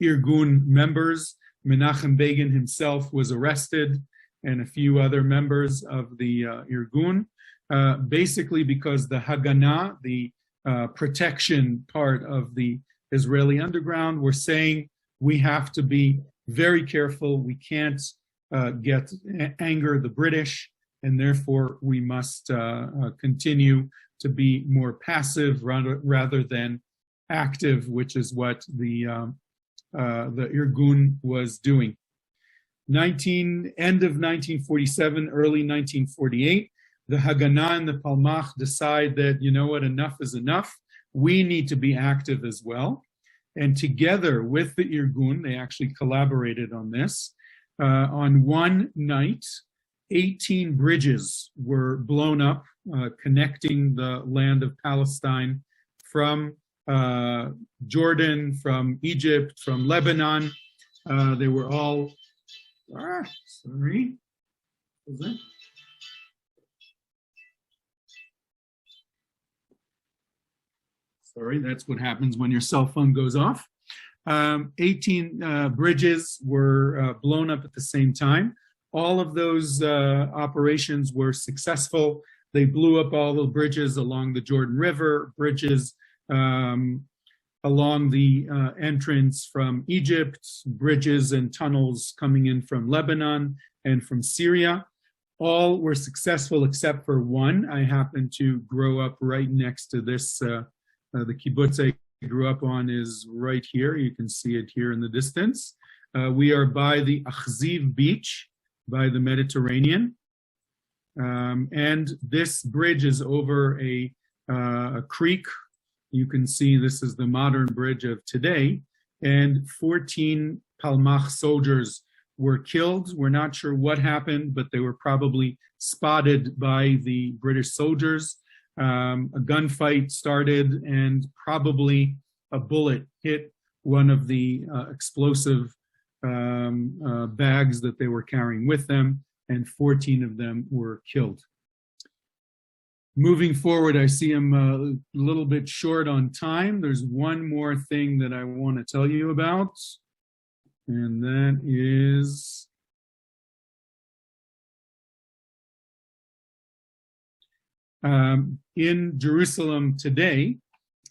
Irgun members. Menachem Begin himself was arrested, and a few other members of the Irgun, basically because the Haganah, the protection part of the Israeli underground, were saying we have to be very careful. We can't anger the British, and therefore we must continue to be more passive rather than active, which is what the Irgun was doing. End of 1947, early 1948, the Haganah and the Palmach decide that, you know what, enough is enough. We need to be active as well. And together with the Irgun, they actually collaborated on this. On one night, 18 bridges were blown up, connecting the land of Palestine from Jordan, from Egypt, from Lebanon. They were all, sorry, was that? Sorry, that's what happens when your cell phone goes off. 18 bridges were blown up at the same time. All of those operations were successful. They blew up all the bridges along the Jordan River, bridges along the entrance from Egypt, bridges and tunnels coming in from Lebanon and from Syria. All were successful except for one. I happened to grow up right next to this. The kibbutz I grew up on is right here. You can see it here in the distance. We are by the Achziv beach, by the Mediterranean. And this bridge is over a creek. You can see this is the modern bridge of today. And 14 Palmach soldiers were killed. We're not sure what happened, but they were probably spotted by the British soldiers. A gunfight started and probably a bullet hit one of the explosive bags that they were carrying with them, and 14 of them were killed. Moving forward, I see I'm a little bit short on time. There's one more thing that I want to tell you about, and that is in Jerusalem today.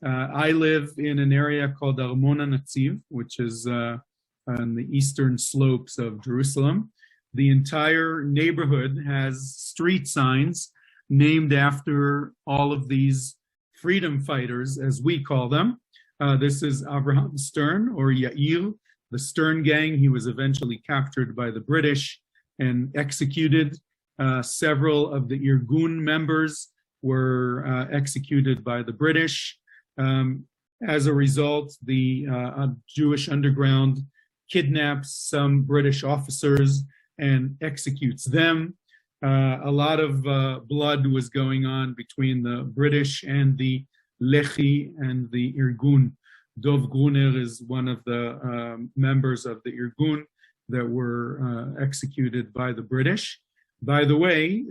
I live in an area called Armona Natziv, which is on the eastern slopes of Jerusalem. The entire neighborhood has street signs named after all of these freedom fighters, as we call them. This is Abraham Stern, or Yair, the Stern gang. He was eventually captured by the British and executed. Several of the Irgun members were executed by the British. As a result, the Jewish underground kidnaps some British officers and executes them. A lot of blood was going on between the British and the Lehi and the Irgun. Dov Gruner is one of the members of the Irgun that were executed by the British. By the way,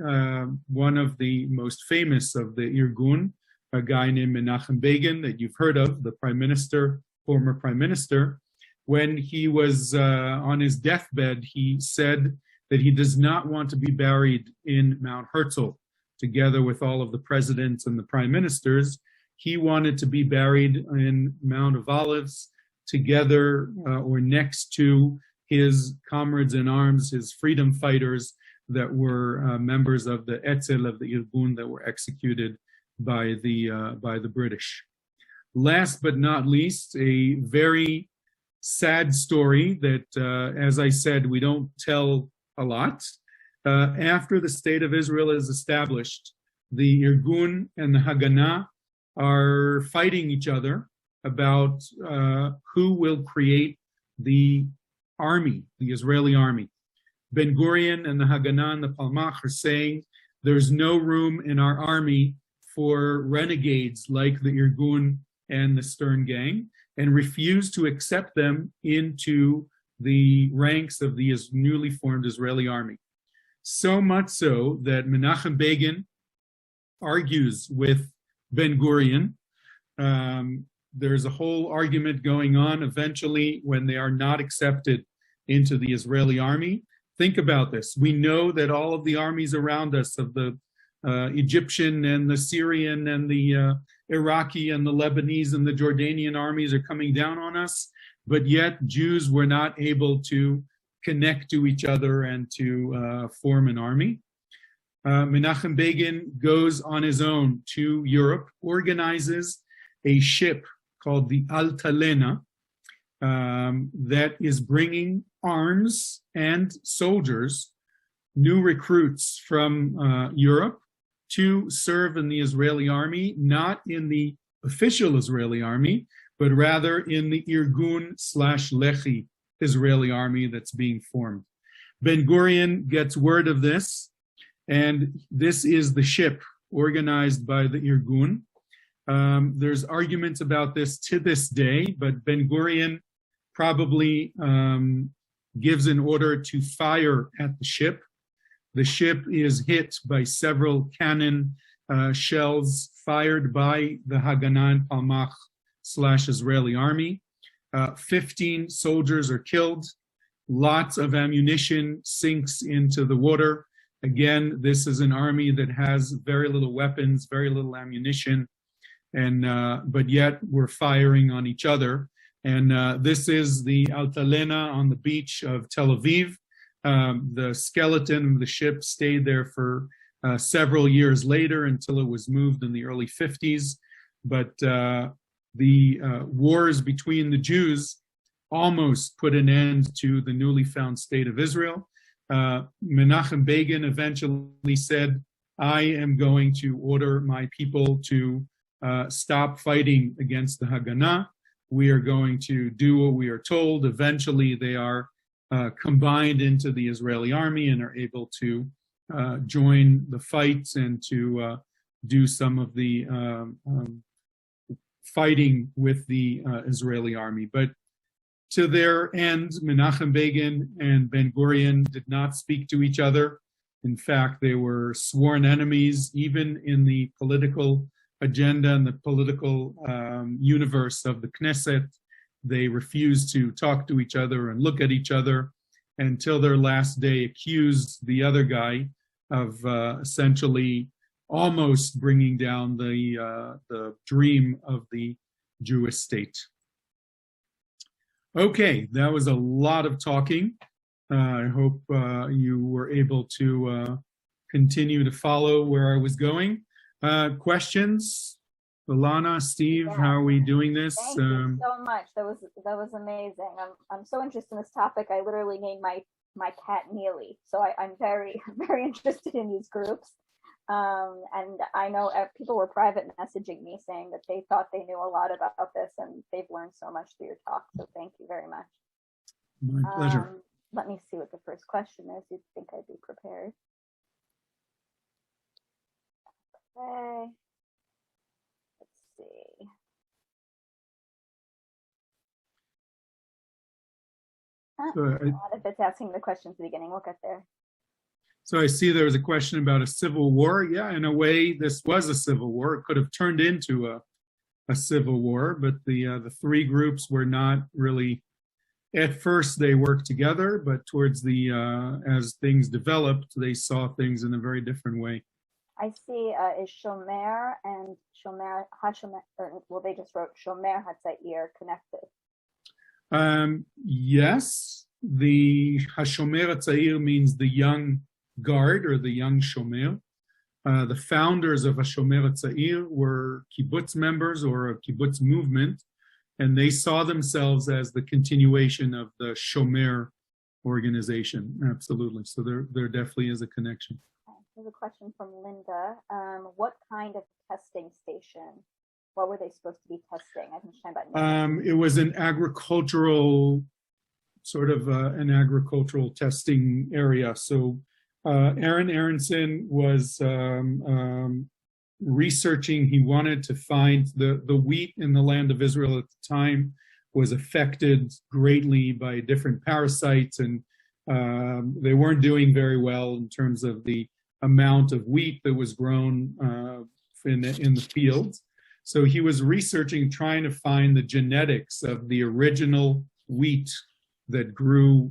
one of the most famous of the Irgun, a guy named Menachem Begin that you've heard of, the prime minister, former prime minister, when he was on his deathbed, he said that he does not want to be buried in Mount Herzl together with all of the presidents and the prime ministers. He wanted to be buried in Mount of Olives together or next to his comrades in arms, his freedom fighters that were members of the Etzel of the Irgun that were executed by the British. Last but not least, a very sad story that, as I said, we don't tell a lot. After the state of Israel is established, the Irgun and the Haganah are fighting each other about who will create the army, the Israeli army. Ben Gurion and the Haganah and the Palmach are saying there's no room in our army for renegades like the Irgun and the Stern gang, and refuse to accept them into the ranks of the newly formed Israeli army. So much so that Menachem Begin argues with Ben Gurion. There's a whole argument going on. Eventually, when they are not accepted into the Israeli army, think about this. We know that all of the armies around us, of the Egyptian and the Syrian and the Iraqi and the Lebanese and the Jordanian armies are coming down on us, but yet Jews were not able to connect to each other and to form an army. Menachem Begin goes on his own to Europe, organizes a ship called the Altalena that is bringing arms and soldiers, new recruits from Europe, to serve in the Israeli army, not in the official Israeli army, but rather in the Irgun/Lehi Israeli army that's being formed. Ben Gurion gets word of this And this is the ship organized by the Irgun. There's arguments about this to this day, but Ben Gurion probably gives an order to fire at the ship. The ship is hit by several cannon shells fired by the Haganah and Palmach / Israeli army. 15 soldiers are killed. Lots of ammunition sinks into the water. Again, this is an army that has very little weapons, very little ammunition, and but yet we're firing on each other. And this is the Altalena on the beach of Tel Aviv. The skeleton of the ship stayed there for several years later until it was moved in the early 50s. But the wars between the Jews almost put an end to the newly found state of Israel. Menachem Begin eventually said, I am going to order my people to stop fighting against the Haganah. We are going to do what we are told. Eventually, they are combined into the Israeli army and are able to join the fights and to do some of the fighting with the Israeli army. But to their end, Menachem Begin and Ben Gurion did not speak to each other. In fact, they were sworn enemies, even in the political agenda and the political universe of the Knesset. They refused to talk to each other and look at each other until their last day accused the other guy of essentially almost bringing down the dream of the Jewish state. Okay, that was a lot of talking. I hope you were able to continue to follow where I was going. Questions? Alana, Steve, Yeah. how are we doing this? Thank you so much. That was amazing. I'm so interested in this topic. I literally named my cat Neely. So I'm very interested in these groups. And I know people were private messaging me saying that they thought they knew a lot about this, and they've learned so much through your talk. So thank you very much. My pleasure. Let me see what the first question is. You'd think I'd be prepared. Okay. Let's see. If it's asking the question at the beginning, we'll get there. So I see there was a question about a civil war. Yeah, in a way, this was a civil war. It could have turned into a civil war, but the three groups were not really. At first, they worked together, but towards as things developed, they saw things in a very different way. I see is Shomer and Shomer HaShomer, well, they just wrote Shomer HaTzair connected. Yes, the HaShomer HaTzair means the young guard or the young Shomer. The founders of HaShomer HaTzair were kibbutz members or a kibbutz movement, and they saw themselves as the continuation of the Shomer organization. Absolutely. So there definitely is a connection. There's a question from Linda. What kind of testing station? What were they supposed to be testing? I think about it was an agricultural, sort of an agricultural testing area. So Aronson was researching. He wanted to find the wheat in the land of Israel at the time was affected greatly by different parasites, and they weren't doing very well in terms of the amount of wheat that was grown in the fields. So he was researching, trying to find the genetics of the original wheat that grew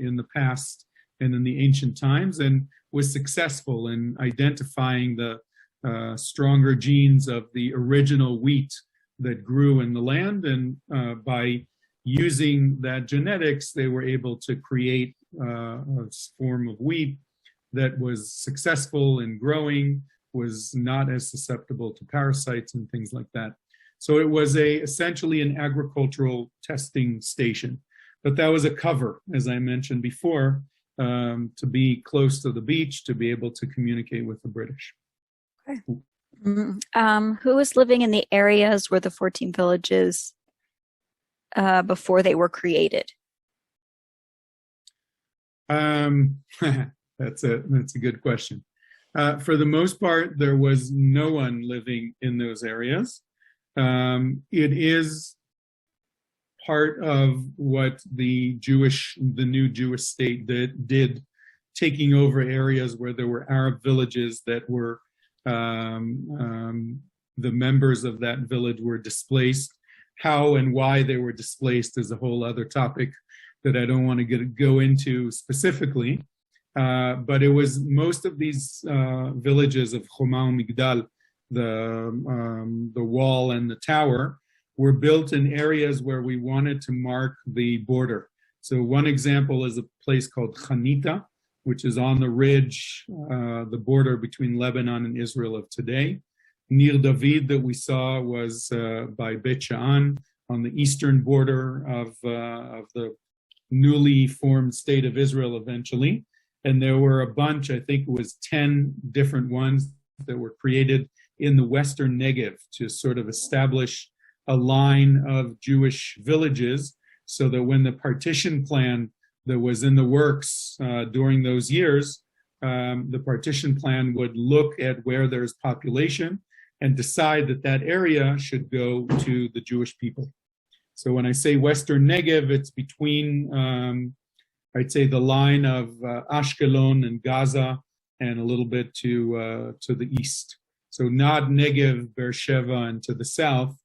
in the past and in the ancient times, and was successful in identifying the stronger genes of the original wheat that grew in the land. And by using that genetics, they were able to create a form of wheat that was successful in growing, was not as susceptible to parasites and things like that. So it was essentially an agricultural testing station. But that was a cover, as I mentioned before, to be close to the beach, to be able to communicate with the British. Okay. Who was living in the areas where the 14 villages before they were created? That's a good question. For the most part, there was no one living in those areas. It is part of what the new Jewish state did, taking over areas where there were Arab villages that were, the members of that village were displaced. How and why they were displaced is a whole other topic that I don't want to go into specifically. But it was most of these villages of Choma Migdal, the wall and the tower, were built in areas where we wanted to mark the border. So one example is a place called Chanita, which is on the ridge, the border between Lebanon and Israel of today. Nir David that we saw was by Bet Sha'an on the eastern border of the newly formed state of Israel eventually. And there were a bunch, I think it was 10 different ones that were created in the Western Negev to sort of establish a line of Jewish villages so that when the partition plan that was in the works during those years, the partition plan would look at where there's population and decide that that area should go to the Jewish people. So when I say Western Negev, it's between, I'd say, the line of Ashkelon and Gaza and a little bit to the east. So not Negev, Beersheba, and to the south,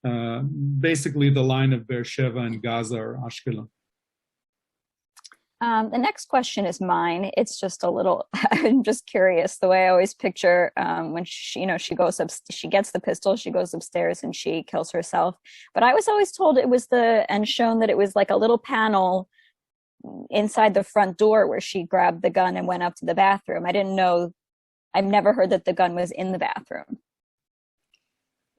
basically the line of Beersheba and Gaza or Ashkelon. The next question is mine. It's just a little, I'm just curious, the way I always picture when she goes up, she gets the pistol, she goes upstairs and she kills herself. But I was always told it was and shown that it was like a little panel inside the front door where she grabbed the gun and went up to the bathroom. I didn't know, I've never heard that the gun was in the bathroom.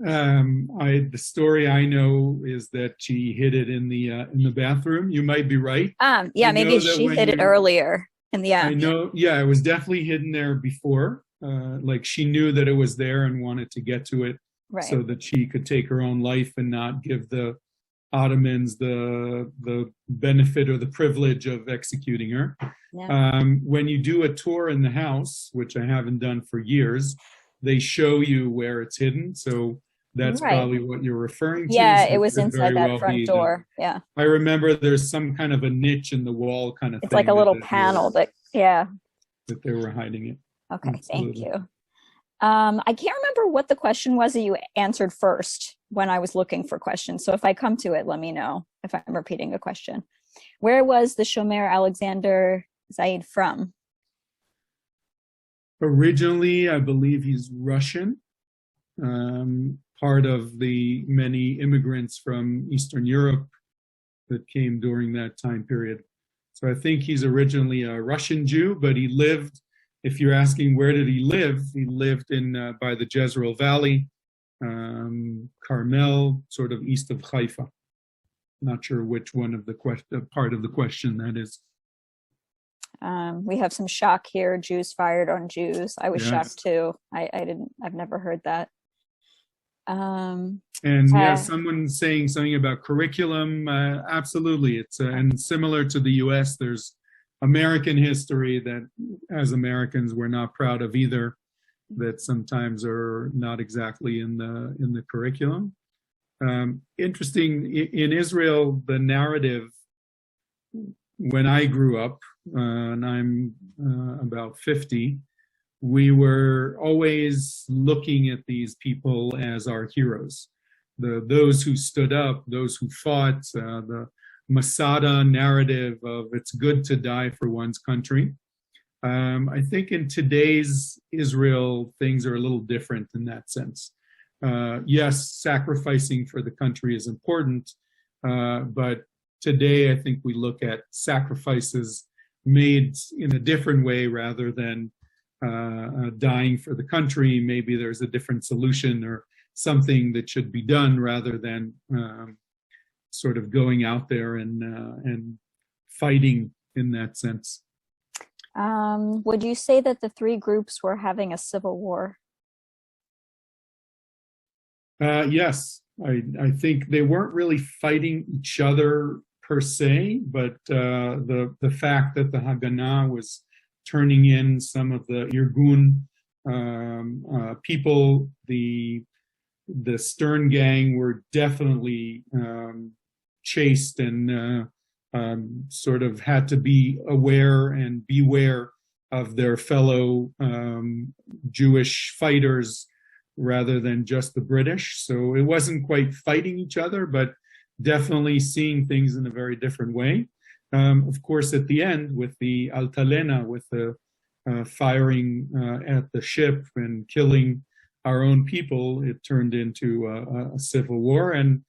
The story I know is that she hid it in the bathroom. You might be right. Yeah, maybe she hid it earlier in the end. I know. Yeah, it was definitely hidden there before. Like she knew that it was there and wanted to get to it, right, so that she could take her own life and not give the Ottomans the benefit or the privilege of executing her. Yeah. When you do a tour in the house, which I haven't done for years, they show you where it's hidden. So that's right, probably what you're referring to. Yeah, so it was inside that front door. Yeah. I remember there's some kind of a niche in the wall kind of thing. It's like a little panel that they were hiding it. Okay, absolutely. Thank you. I can't remember what the question was that you answered first when I was looking for questions. So if I come to it, let me know if I'm repeating a question. Where was the Shomer Alexander Zaid from? Originally, I believe he's Russian, part of the many immigrants from Eastern Europe that came during that time period. So I think he's originally a Russian Jew, but he lived, if you're asking where did he lived in by the Jezreel Valley, Carmel, sort of east of Haifa. Not sure which one of the part of the question that is. We have some shock here. Jews fired on Jews. I was shocked too. I've never heard that. Someone saying something about curriculum. Absolutely. It's and similar to the US, there's American history that as Americans we're not proud of either, that sometimes are not exactly in the curriculum. Interesting, in Israel, the narrative, when I grew up, and I'm about 50, we were always looking at these people as our heroes. Those who stood up, those who fought, the Masada narrative of it's good to die for one's country. I think in today's Israel, things are a little different in that sense. Yes, sacrificing for the country is important, but today I think we look at sacrifices made in a different way rather than dying for the country. Maybe there's a different solution or something that should be done rather than sort of going out there and fighting in that sense. Would you say that the three groups were having a civil war? Yes, I think they weren't really fighting each other per se, but the fact that the Haganah was turning in some of the Irgun people. The Stern gang were definitely chased and sort of had to be aware and beware of their fellow Jewish fighters rather than just the British. So it wasn't quite fighting each other, but definitely seeing things in a very different way. Of course, at the end, with the Altalena, with the firing at the ship and killing our own people, it turned into a civil war. And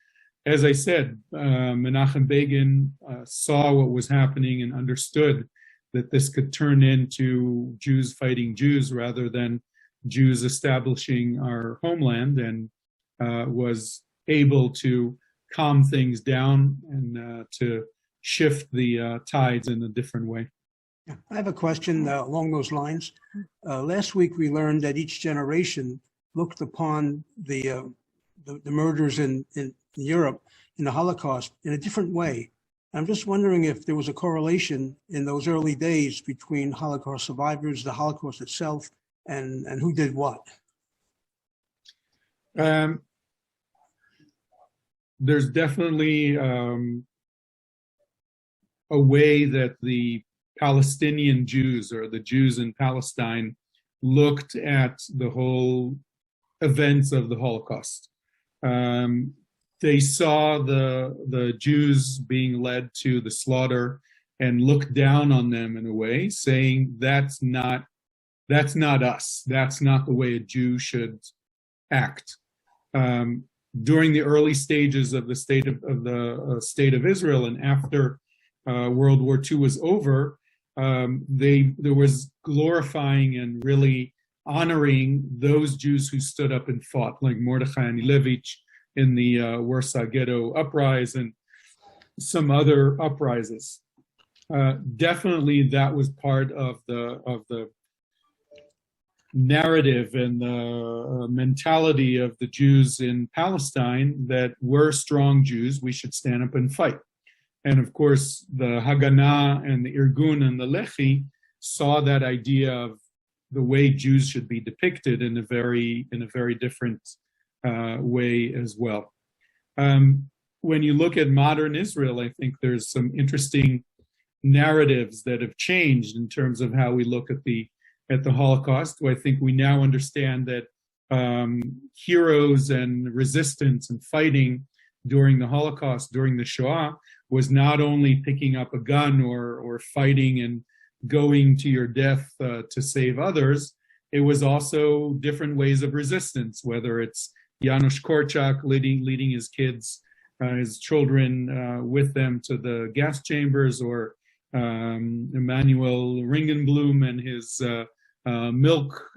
as I said, Menachem Begin saw what was happening and understood that this could turn into Jews fighting Jews rather than Jews establishing our homeland, and was able to calm things down and to shift the tides in a different way. I have a question along those lines. Last week we learned that each generation looked upon the murders in Europe, in the Holocaust, in a different way. I'm just wondering if there was a correlation in those early days between Holocaust survivors, the Holocaust itself, and who did what. There's definitely a way that the Palestinian Jews, or the Jews in Palestine, looked at the whole events of the Holocaust. They saw the Jews being led to the slaughter and looked down on them in a way, saying that's not us. That's not the way a Jew should act. During the early stages of the state of Israel, and after World War II was over, there was glorifying and really honoring those Jews who stood up and fought, like Mordechai Anilevich in the Warsaw Ghetto uprising and some other uprisings. Definitely, that was part of the narrative and the mentality of the Jews in Palestine, that we're strong Jews, we should stand up and fight. And of course, the Haganah and the Irgun and the Lehi saw that idea of the way Jews should be depicted in a very different way as well. When you look at modern Israel, I think there's some interesting narratives that have changed in terms of how we look at the Holocaust. I think we now understand that heroes and resistance and fighting during the Holocaust, during the Shoah, was not only picking up a gun or fighting and going to your death to save others. It was also different ways of resistance, whether it's Janusz Korczak leading his kids, his children with them to the gas chambers, or Emanuel Ringenblum and his milk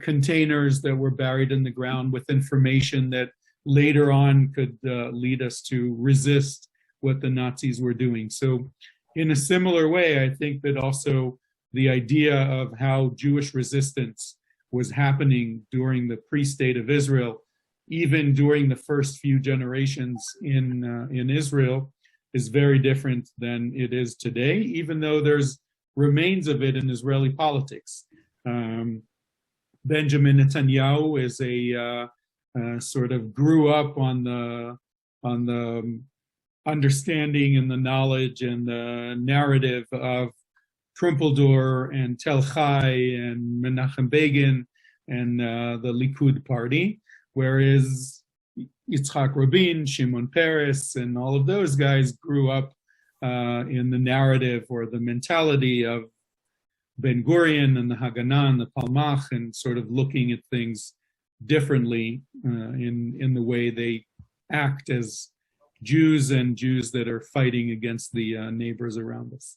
containers that were buried in the ground with information that later on could lead us to resist what the Nazis were doing. So in a similar way, I think that also the idea of how Jewish resistance was happening during the pre-state of Israel, even during the first few generations in Israel, is very different than it is today, even though there's remains of it in Israeli politics. Benjamin Netanyahu is a sort of grew up on the understanding and the knowledge and the narrative of Trumpeldor and Tel Chai and Menachem Begin and the Likud party, whereas Yitzhak Rabin, Shimon Peres, and all of those guys grew up in the narrative or the mentality of Ben Gurion and the Haganah and the Palmach, and sort of looking at things differently in the way they act as Jews and Jews that are fighting against the neighbors around us.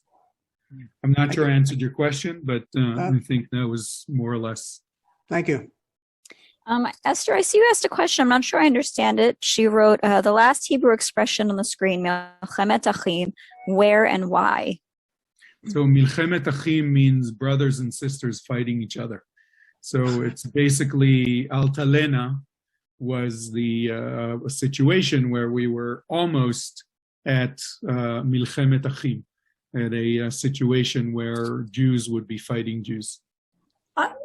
I'm not sure I answered your question, but I think that was more or less. Thank you. Esther, I see you asked a question. I'm not sure I understand it. She wrote, the last Hebrew expression on the screen, Milchemet Achim, where and why? So Milchemet Achim means brothers and sisters fighting each other. So it's basically Altalena was the situation where we were almost at Milchemet Achim, at a situation where Jews would be fighting Jews.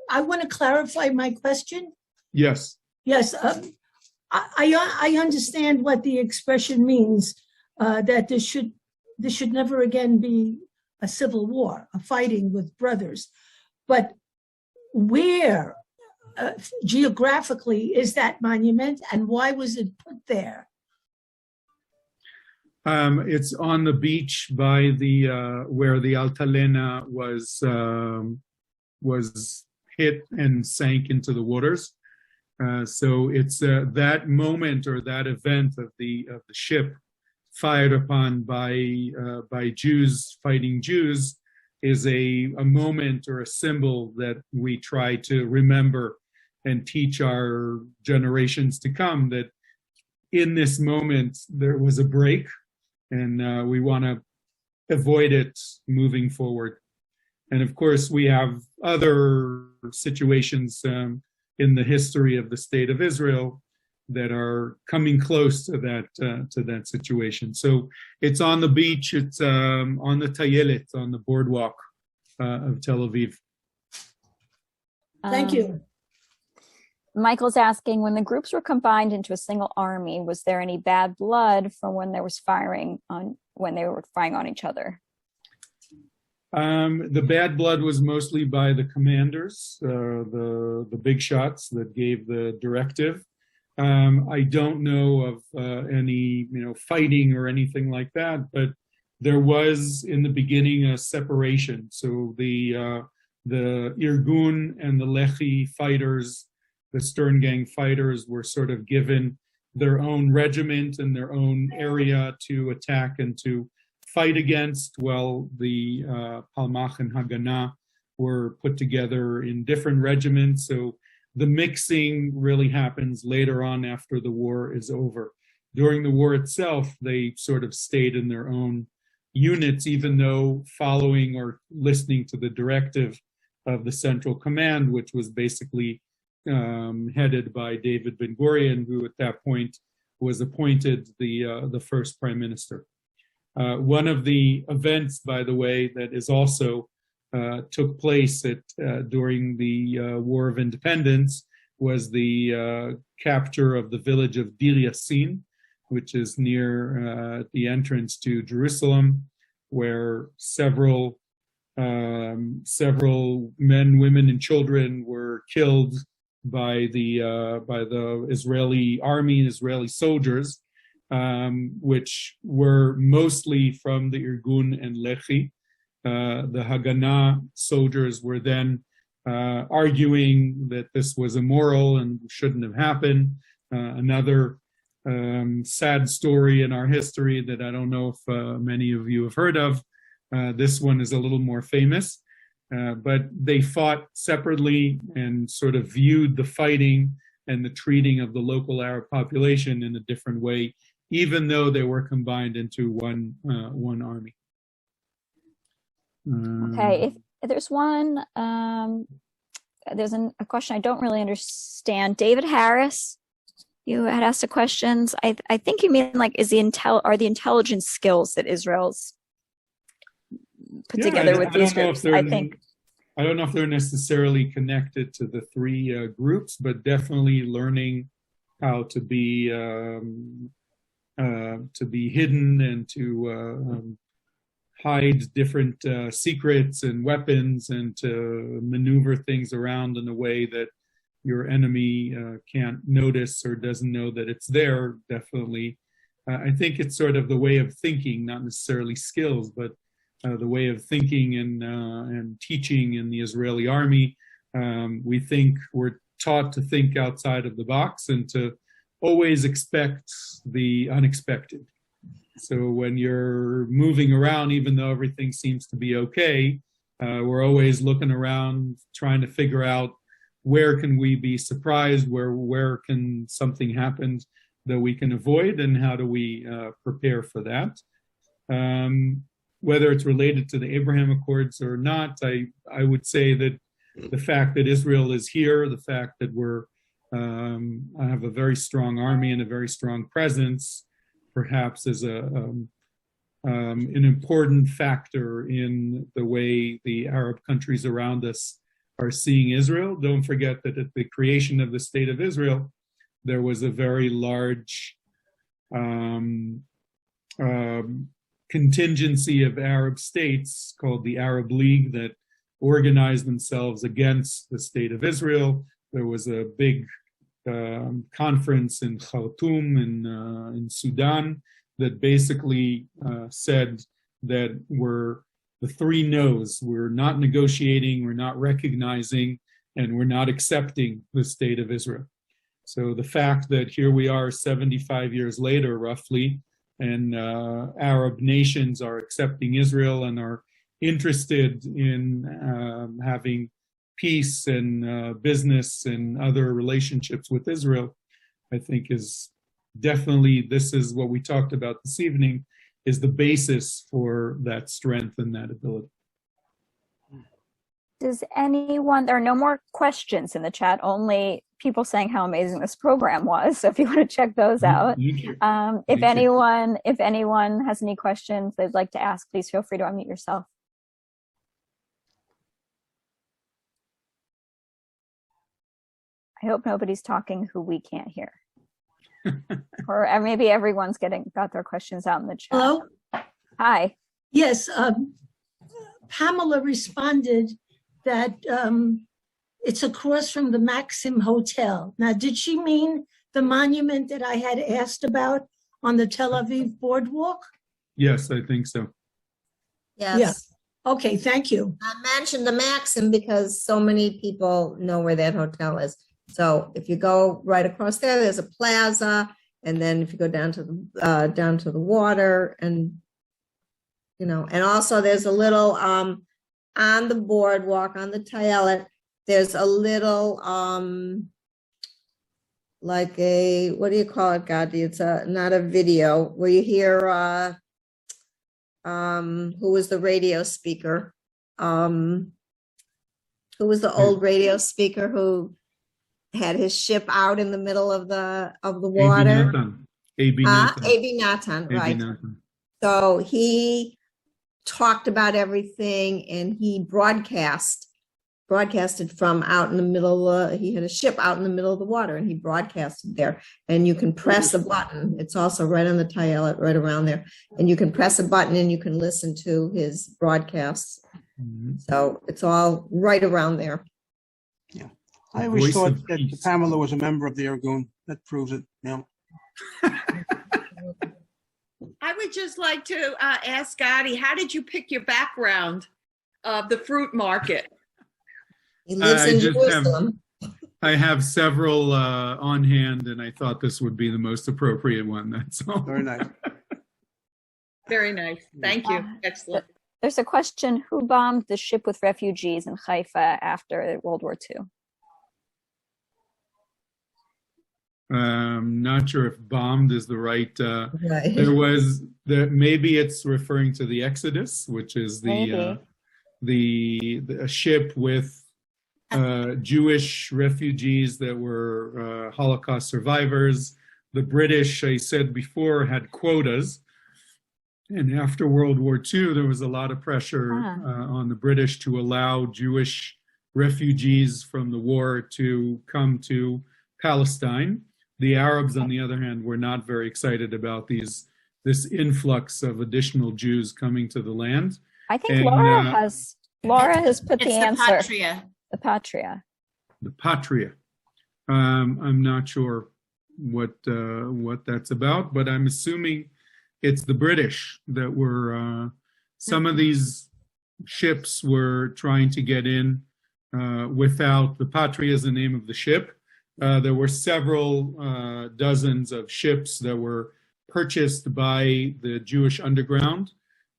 I want to clarify my question. Yes. Yes, I understand what the expression means, that there should never again be a civil war, a fighting with brothers. But where geographically is that monument, and why was it put there? It's on the beach by the where the Altalena was hit and sank into the waters. So it's that moment or that event of the ship fired upon by Jews fighting Jews is a moment or a symbol that we try to remember and teach our generations to come, that in this moment there was a break, and we want to avoid it moving forward. And of course, we have other situations in the history of the state of Israel that are coming close to that situation. So it's on the beach, it's on the Tayelet, on the boardwalk of Tel Aviv. Thank you. Michael's asking, when the groups were combined into a single army, was there any bad blood from when they were firing on each other? The bad blood was mostly by the commanders, the big shots that gave the directive. I don't know of any fighting or anything like that, but there was in the beginning a separation. So the Irgun and the Lehi fighters, the Stern Gang fighters, were sort of given their own regiment and their own area to attack and to fight against, while the Palmach and Haganah were put together in different regiments. So the mixing really happens later on after the war is over. During the war itself, they sort of stayed in their own units, even though following or listening to the directive of the Central Command, which was basically headed by David Ben Gurion, who at that point was appointed the first prime minister. One of the events, by the way, that is also took place during the War of Independence was the capture of the village of Dir Yassin, which is near the entrance to Jerusalem, where several men, women, and children were killed by the Israeli army and Israeli soldiers, which were mostly from the Irgun and Lehi. The Haganah soldiers were then arguing that this was immoral and shouldn't have happened. Another sad story in our history that I don't know if many of you have heard of. This one is a little more famous, but they fought separately and sort of viewed the fighting and the treating of the local Arab population in a different way, even though they were combined into one army. Okay, if there's one, there's a question I don't really understand. David Harris, you had asked the questions. I think you mean like, are the intelligence skills that Israel's put together with these groups? I don't know if they're necessarily connected to the three groups, but definitely learning how to be hidden and to hide different secrets and weapons, and to maneuver things around in a way that your enemy can't notice or doesn't know that it's there. Definitely, I think it's sort of the way of thinking, not necessarily skills, but the way of thinking and teaching in the Israeli army. We're taught to think outside of the box and to always expect the unexpected. So when you're moving around, even though everything seems to be okay, we're always looking around, trying to figure out where can we be surprised, where can something happen that we can avoid, and how do we prepare for that. Whether it's related to the Abraham Accords or not, I would say that the fact that Israel is here, the fact that I have a very strong army and a very strong presence, perhaps is an important factor in the way the Arab countries around us are seeing Israel. Don't forget that at the creation of the State of Israel, there was a very large contingency of Arab states called the Arab League that organized themselves against the State of Israel. There was a big conference in Khartoum in Sudan that basically said that we're the three no's. We're not negotiating, we're not recognizing, and we're not accepting the State of Israel. So the fact that here we are 75 years later, roughly, and Arab nations are accepting Israel and are interested in having peace and business and other relationships with Israel, I think is definitely, this is what we talked about this evening, is the basis for that strength and that ability. Does anyone, there are no more questions in the chat, only people saying how amazing this program was. So if you want to check those out. If anyone has any questions they'd like to ask, please feel free to unmute yourself. I hope nobody's talking who we can't hear. Or maybe everyone's got their questions out in the chat. Hello? Hi. Yes, Pamela responded that it's across from the Maxim Hotel. Now, did she mean the monument that I had asked about on the Tel Aviv boardwalk? Yes, I think so. Yes. Yeah. Okay, thank you. I mentioned the Maxim because so many people know where that hotel is. So if you go right across there, there's a plaza, and then if you go down to the water, and and also there's a little on the boardwalk on the Tayelet, there's a little like a, what do you call it, Gadi? It's not a video where you hear who was the radio speaker? Who was the old radio speaker who had his ship out in the middle of the water? A.B. Natan. A.B. Natan, right. So he talked about everything, and he broadcasted from out in the middle. He had a ship out in the middle of the water, and he broadcasted there. And you can press a button. It's also right on the Tayelet, right around there. And you can press a button, and you can listen to his broadcasts. Mm-hmm. So it's all right around there. Yeah. I always thought that Pamela was a member of the Irgun. That proves it. Yeah. I would just like to ask Gadi, how did you pick your background of the fruit market? He lives in Jerusalem. I have several on hand, and I thought this would be the most appropriate one. That's all. Very nice. Very nice. Thank you. Excellent. There's a question: who bombed the ship with refugees in Haifa after World War II? Not sure if bombed is the right. Right. Maybe it's referring to the Exodus, which is the ship with Jewish refugees that were Holocaust survivors. The British, I said before, had quotas, and after World War II, there was a lot of pressure on the British to allow Jewish refugees from the war to come to Palestine. The Arabs, on the other hand, were not very excited about this influx of additional Jews coming to the land. I think Laura has put the answer. The Patria. The Patria. I'm not sure what that's about, but I'm assuming it's the British that were. Some of these ships were trying to get in without the Patria is the name of the ship. There were several dozens of ships that were purchased by the Jewish underground.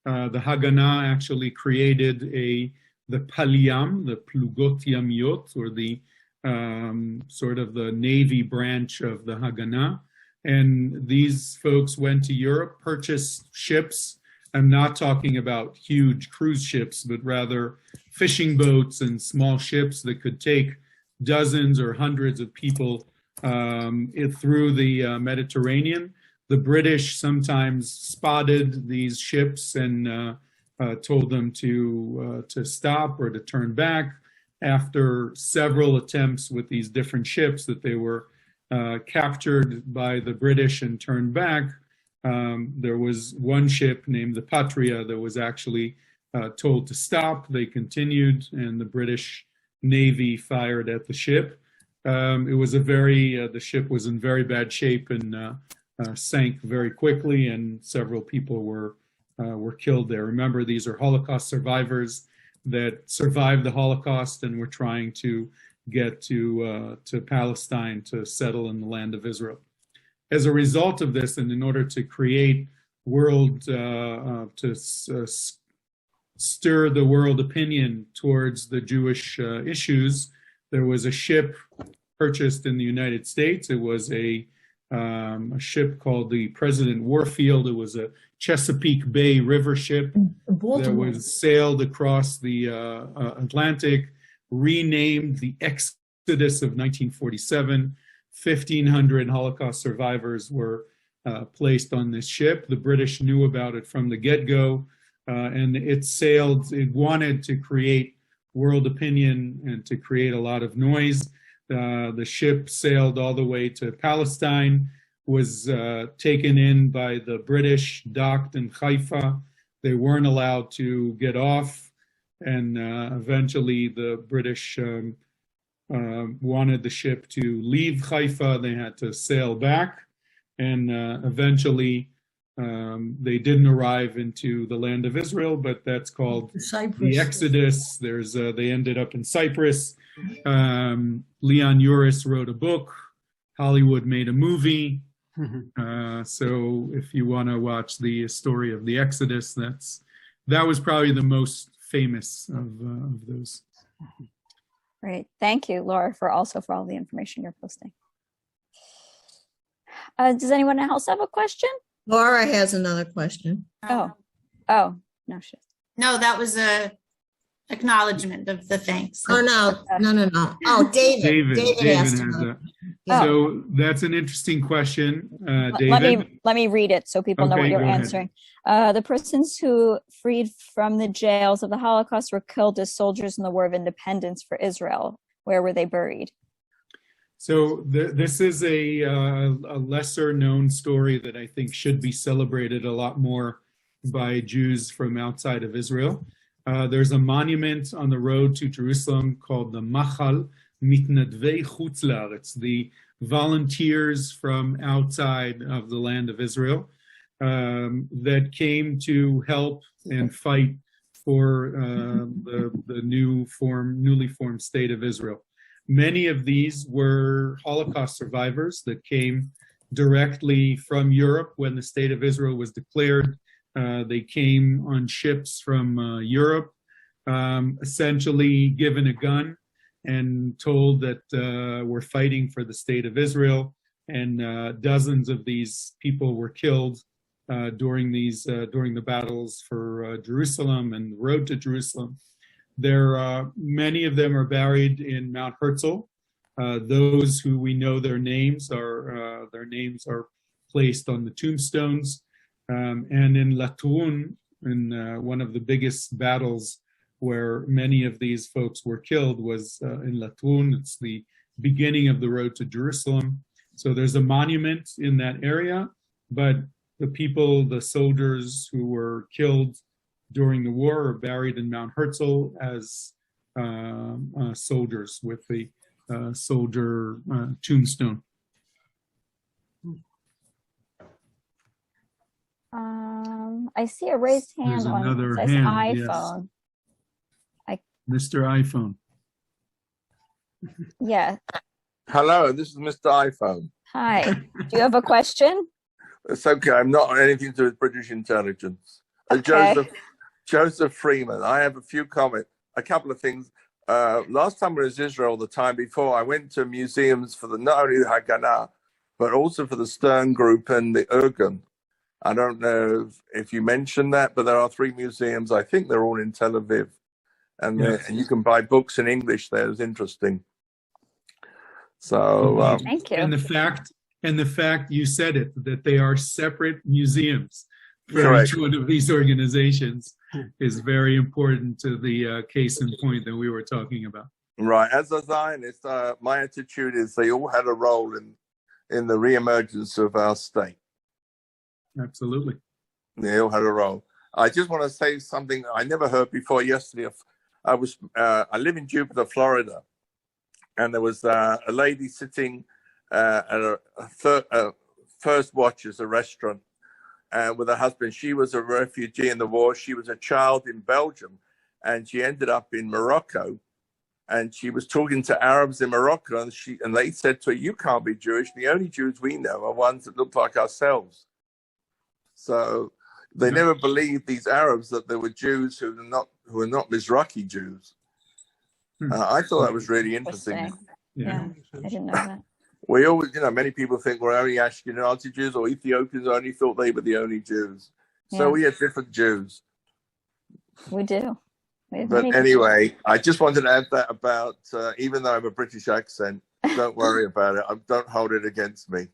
The Haganah actually created the Paliyam, the Plugot Yamiyot, or the sort of the Navy branch of the Haganah. And these folks went to Europe, purchased ships. I'm not talking about huge cruise ships, but rather fishing boats and small ships that could take dozens or hundreds of people through the Mediterranean. The British sometimes spotted these ships and told them to stop or to turn back. after several attempts with these different ships that they were captured by the British and turned back. There was one ship named the Patria that was actually told to stop. They continued, and the British Navy fired at the ship. It was the ship was in very bad shape and sank very quickly, and several people were killed there. Remember, these are Holocaust survivors that survived the Holocaust and were trying to get to Palestine to settle in the land of Israel. As a result of this, and in order to create stir the world opinion towards the Jewish issues, there was a ship purchased in the United States. It was a ship called the President Warfield. It was a Chesapeake Bay River ship that was sailed across the Atlantic, renamed the Exodus of 1947. 1,500 Holocaust survivors were placed on this ship. The British knew about it from the get-go, and it wanted to create world opinion and to create a lot of noise. The ship sailed all the way to Palestine, was taken in by the British, docked in Haifa. They weren't allowed to get off, and eventually the British wanted the ship to leave Haifa. They had to sail back, and eventually they didn't arrive into the land of Israel, but that's called the Exodus. They ended up in Cyprus. Leon Uris wrote a book. Hollywood made a movie. So if you want to watch the story of the Exodus, that was probably the most famous of those. Great. Thank you, Laura, for all the information you're posting. Does anyone else have a question? Laura has another question. No, shit. No, that was a acknowledgement of the thanks. Oh, no. Oh, David has that. Yeah. So that's an interesting question, David. Let me read it so people know what you're answering. The persons who freed from the jails of the Holocaust were killed as soldiers in the War of Independence for Israel. Where were they buried? So this is a lesser known story that I think should be celebrated a lot more by Jews from outside of Israel. There's a monument on the road to Jerusalem called the Machal Mitnadvei Chutz La'aretz, the volunteers from outside of the land of Israel that came to help and fight for the newly formed state of Israel. Many of these were Holocaust survivors that came directly from Europe when the state of Israel was declared. They came on ships from Europe, essentially given a gun and told that we're fighting for the state of Israel. And dozens of these people were killed during the battles for Jerusalem and the road to Jerusalem. Many of them are buried in Mount Herzl. Those who we know their names are placed on the tombstones. And in Latrun, in one of the biggest battles where many of these folks were killed was in Latrun. It's the beginning of the road to Jerusalem. So there's a monument in that area, but the soldiers who were killed during the war are buried in Mount Herzl as soldiers with the soldier tombstone. I see a raised hand on it says iPhone. Yes. Mr. iPhone. Yeah. Hello, this is Mr. iPhone. Hi. Do you have a question? It's okay. I'm not on anything to do with British intelligence. Okay. Joseph Freeman. I have a couple of things. Last time I was in Israel, the time before, I went to museums for not only the Haganah, but also for the Stern Group and the Irgun. I don't know if you mentioned that, but there are 3 museums. I think they're all in Tel Aviv. And, and you can buy books in English there. It's interesting. So thank you. And the fact you said it, that they are separate museums for each one of these organizations is very important to the case in point that we were talking about. Right. As a Zionist, my attitude is they all had a role in the reemergence of our state. Absolutely. They all had a role. I just want to say something I never heard before yesterday. I live in Jupiter, Florida, and there was a lady sitting at a First Watchers, a restaurant, with her husband. She was a refugee in the war. She was a child in Belgium, and she ended up in Morocco. And she was talking to Arabs in Morocco, and they said to her, "You can't be Jewish. The only Jews we know are ones that look like ourselves." So they never believed, these Arabs, that there were Jews who were not Mizrahi Jews. I thought that was really interesting. Yeah, I didn't know that. We always, many people think we're only Ashkenazi Jews, or Ethiopians only thought they were the only Jews. So we have different Jews. We do. But anyway, I just wanted to add that about, even though I have a British accent, don't worry about it. Don't hold it against me.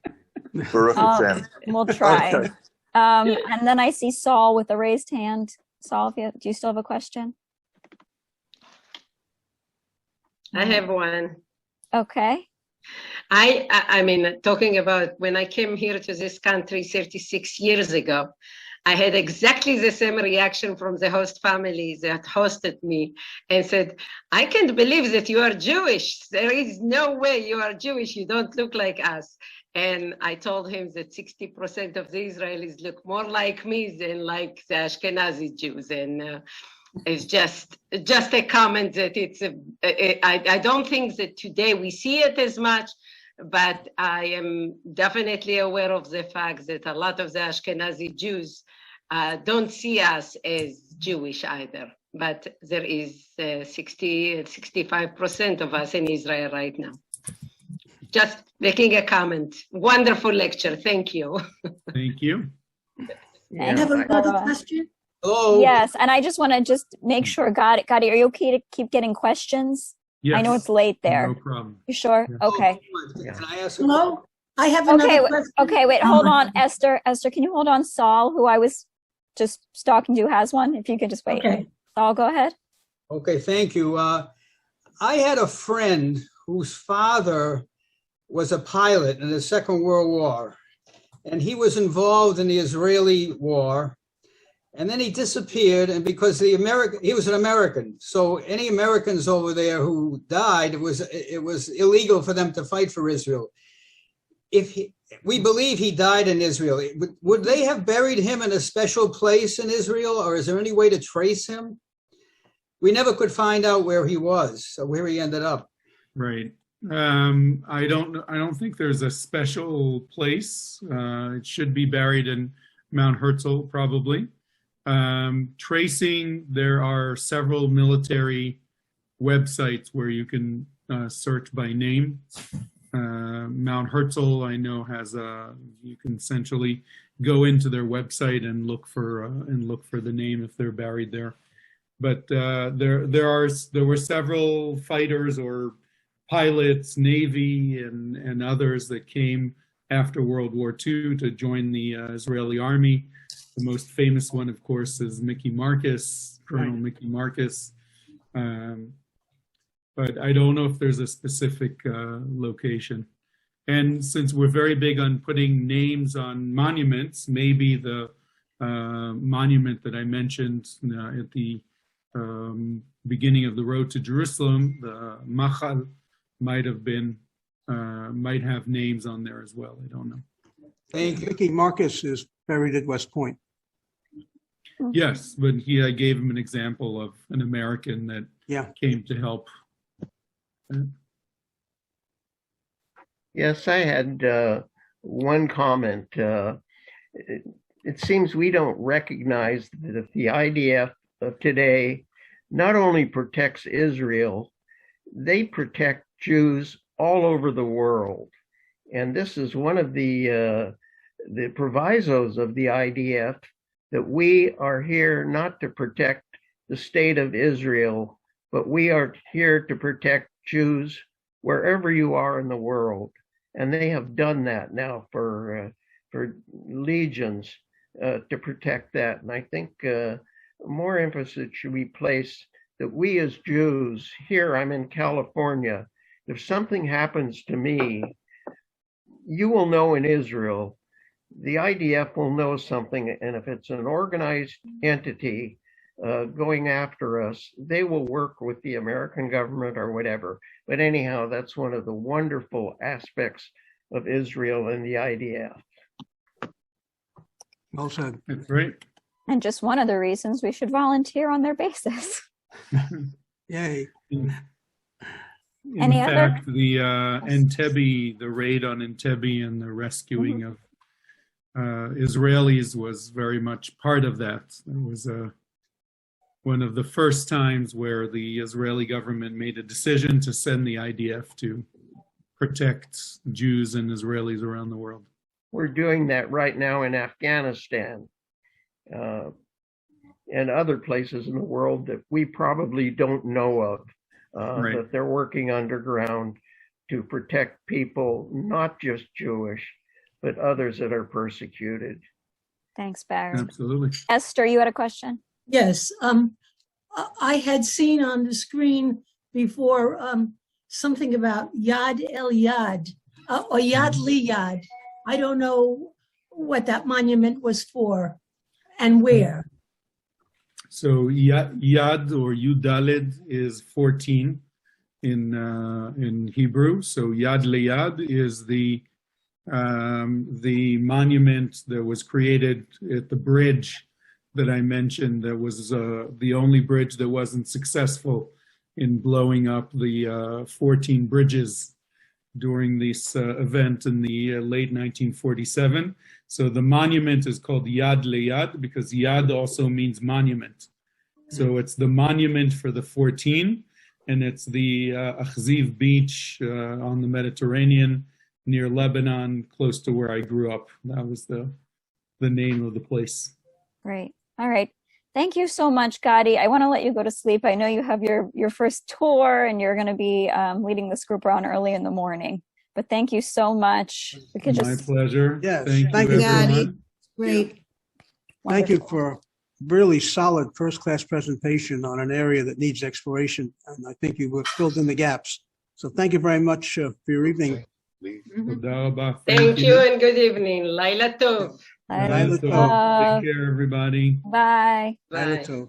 Baruch Hashem. We'll try. Okay. And then I see Saul with a raised hand. Saul, do you still have a question? I have one. Okay. I mean, talking about when I came here to this country 36 years ago, I had exactly the same reaction from the host family that hosted me and said, "I can't believe that you are Jewish. There is no way you are Jewish. You don't look like us." And I told him that 60% of the Israelis look more like me than like the Ashkenazi Jews. And it's just a comment that I don't think that today we see it as much, but I am definitely aware of the fact that a lot of the Ashkenazi Jews don't see us as Jewish either. But there is 65% of us in Israel right now. Just making a comment. Wonderful lecture. Thank you. Thank you. I have another question. Hello. Yes, and I just want to make sure, Gadi, are you okay to keep getting questions? Yes. I know it's late there. No problem. You sure? Yeah. Okay. Can I ask? Hello? I have another question. Okay, wait, hold on, Esther. Esther, can you hold on? Saul, who I was just talking to, has one. If you could just wait. Okay. Saul, go ahead. Okay, thank you. I had a friend whose father was a pilot in the Second World War, and he was involved in the Israeli war, and then he disappeared. And because he was an American, so any Americans over there who died, it was illegal for them to fight for Israel. We believe he died in Israel. Would they have buried him in a special place in Israel, or is there any way to trace him? We never could find out where he was, so where he ended up. Right. I don't think there's a special place. It should be buried in Mount Herzl, probably. Tracing, there are several military websites where you can search by name. Mount Herzl, I know, you can essentially go into their website and look for the name if they're buried there. But there were several fighters or pilots, Navy, and others that came after World War II to join the Israeli army. The most famous one, of course, is Mickey Marcus, Colonel Mickey Marcus. But I don't know if there's a specific location. And since we're very big on putting names on monuments, maybe the monument that I mentioned at the beginning of the road to Jerusalem, the Machal, might have names on there as well. I don't know. Thank you. Mickey Marcus is buried at West Point. Yes, but I gave him an example of an American that came to help. Yes, I had one comment. It seems we don't recognize that if the IDF of today not only protects Israel, they protect Jews all over the world. And this is one of the provisos of the IDF, that we are here not to protect the state of Israel, but we are here to protect Jews wherever you are in the world. And they have done that now for legions to protect that. And I think more emphasis should be placed that we as Jews, here I'm in California, if something happens to me, you will know in Israel, the IDF will know something, and if it's an organized entity going after us, they will work with the American government or whatever. But anyhow, that's one of the wonderful aspects of Israel and the IDF. Well said. That's right. And just one of the reasons we should volunteer on their basis. Yay. In fact, the Entebbe, the raid on Entebbe and the rescuing of Israelis was very much part of that. It was one of the first times where the Israeli government made a decision to send the IDF to protect Jews and Israelis around the world. We're doing that right now in Afghanistan and other places in the world that we probably don't know of, Right. that they're working underground to protect people, not just Jewish, but others that are persecuted. Thanks, Barry. Absolutely. Esther, you had a question? Yes, I had seen on the screen before something about Yad El Yad or Yad Liyad. I don't know what that monument was for and where. So Yad or Yudaled is 14 in Hebrew. So Yad Liyad is the monument that was created at the bridge that I mentioned. That was the only bridge that wasn't successful in blowing up the 14 bridges during this event in the late 1947. So the monument is called Yad Liyad because Yad also means monument. So it's the monument for the 14, and it's the Achziv beach on the Mediterranean near Lebanon, close to where I grew up. That was the name of the place. Great. All right. Thank you so much, Gadi. I want to let you go to sleep. I know you have your first tour and you're going to be leading this group around early in the morning. But thank you so much. We could My pleasure. Yes. Thank you, Gadi. everyone. Great. Thank you for a really solid first-class presentation on an area that needs exploration. And I think you filled in the gaps. So thank you very much for your evening. Thank you and good evening. Laila Tov. Laila Take care, everybody. Bye. Bye. Laila Tov.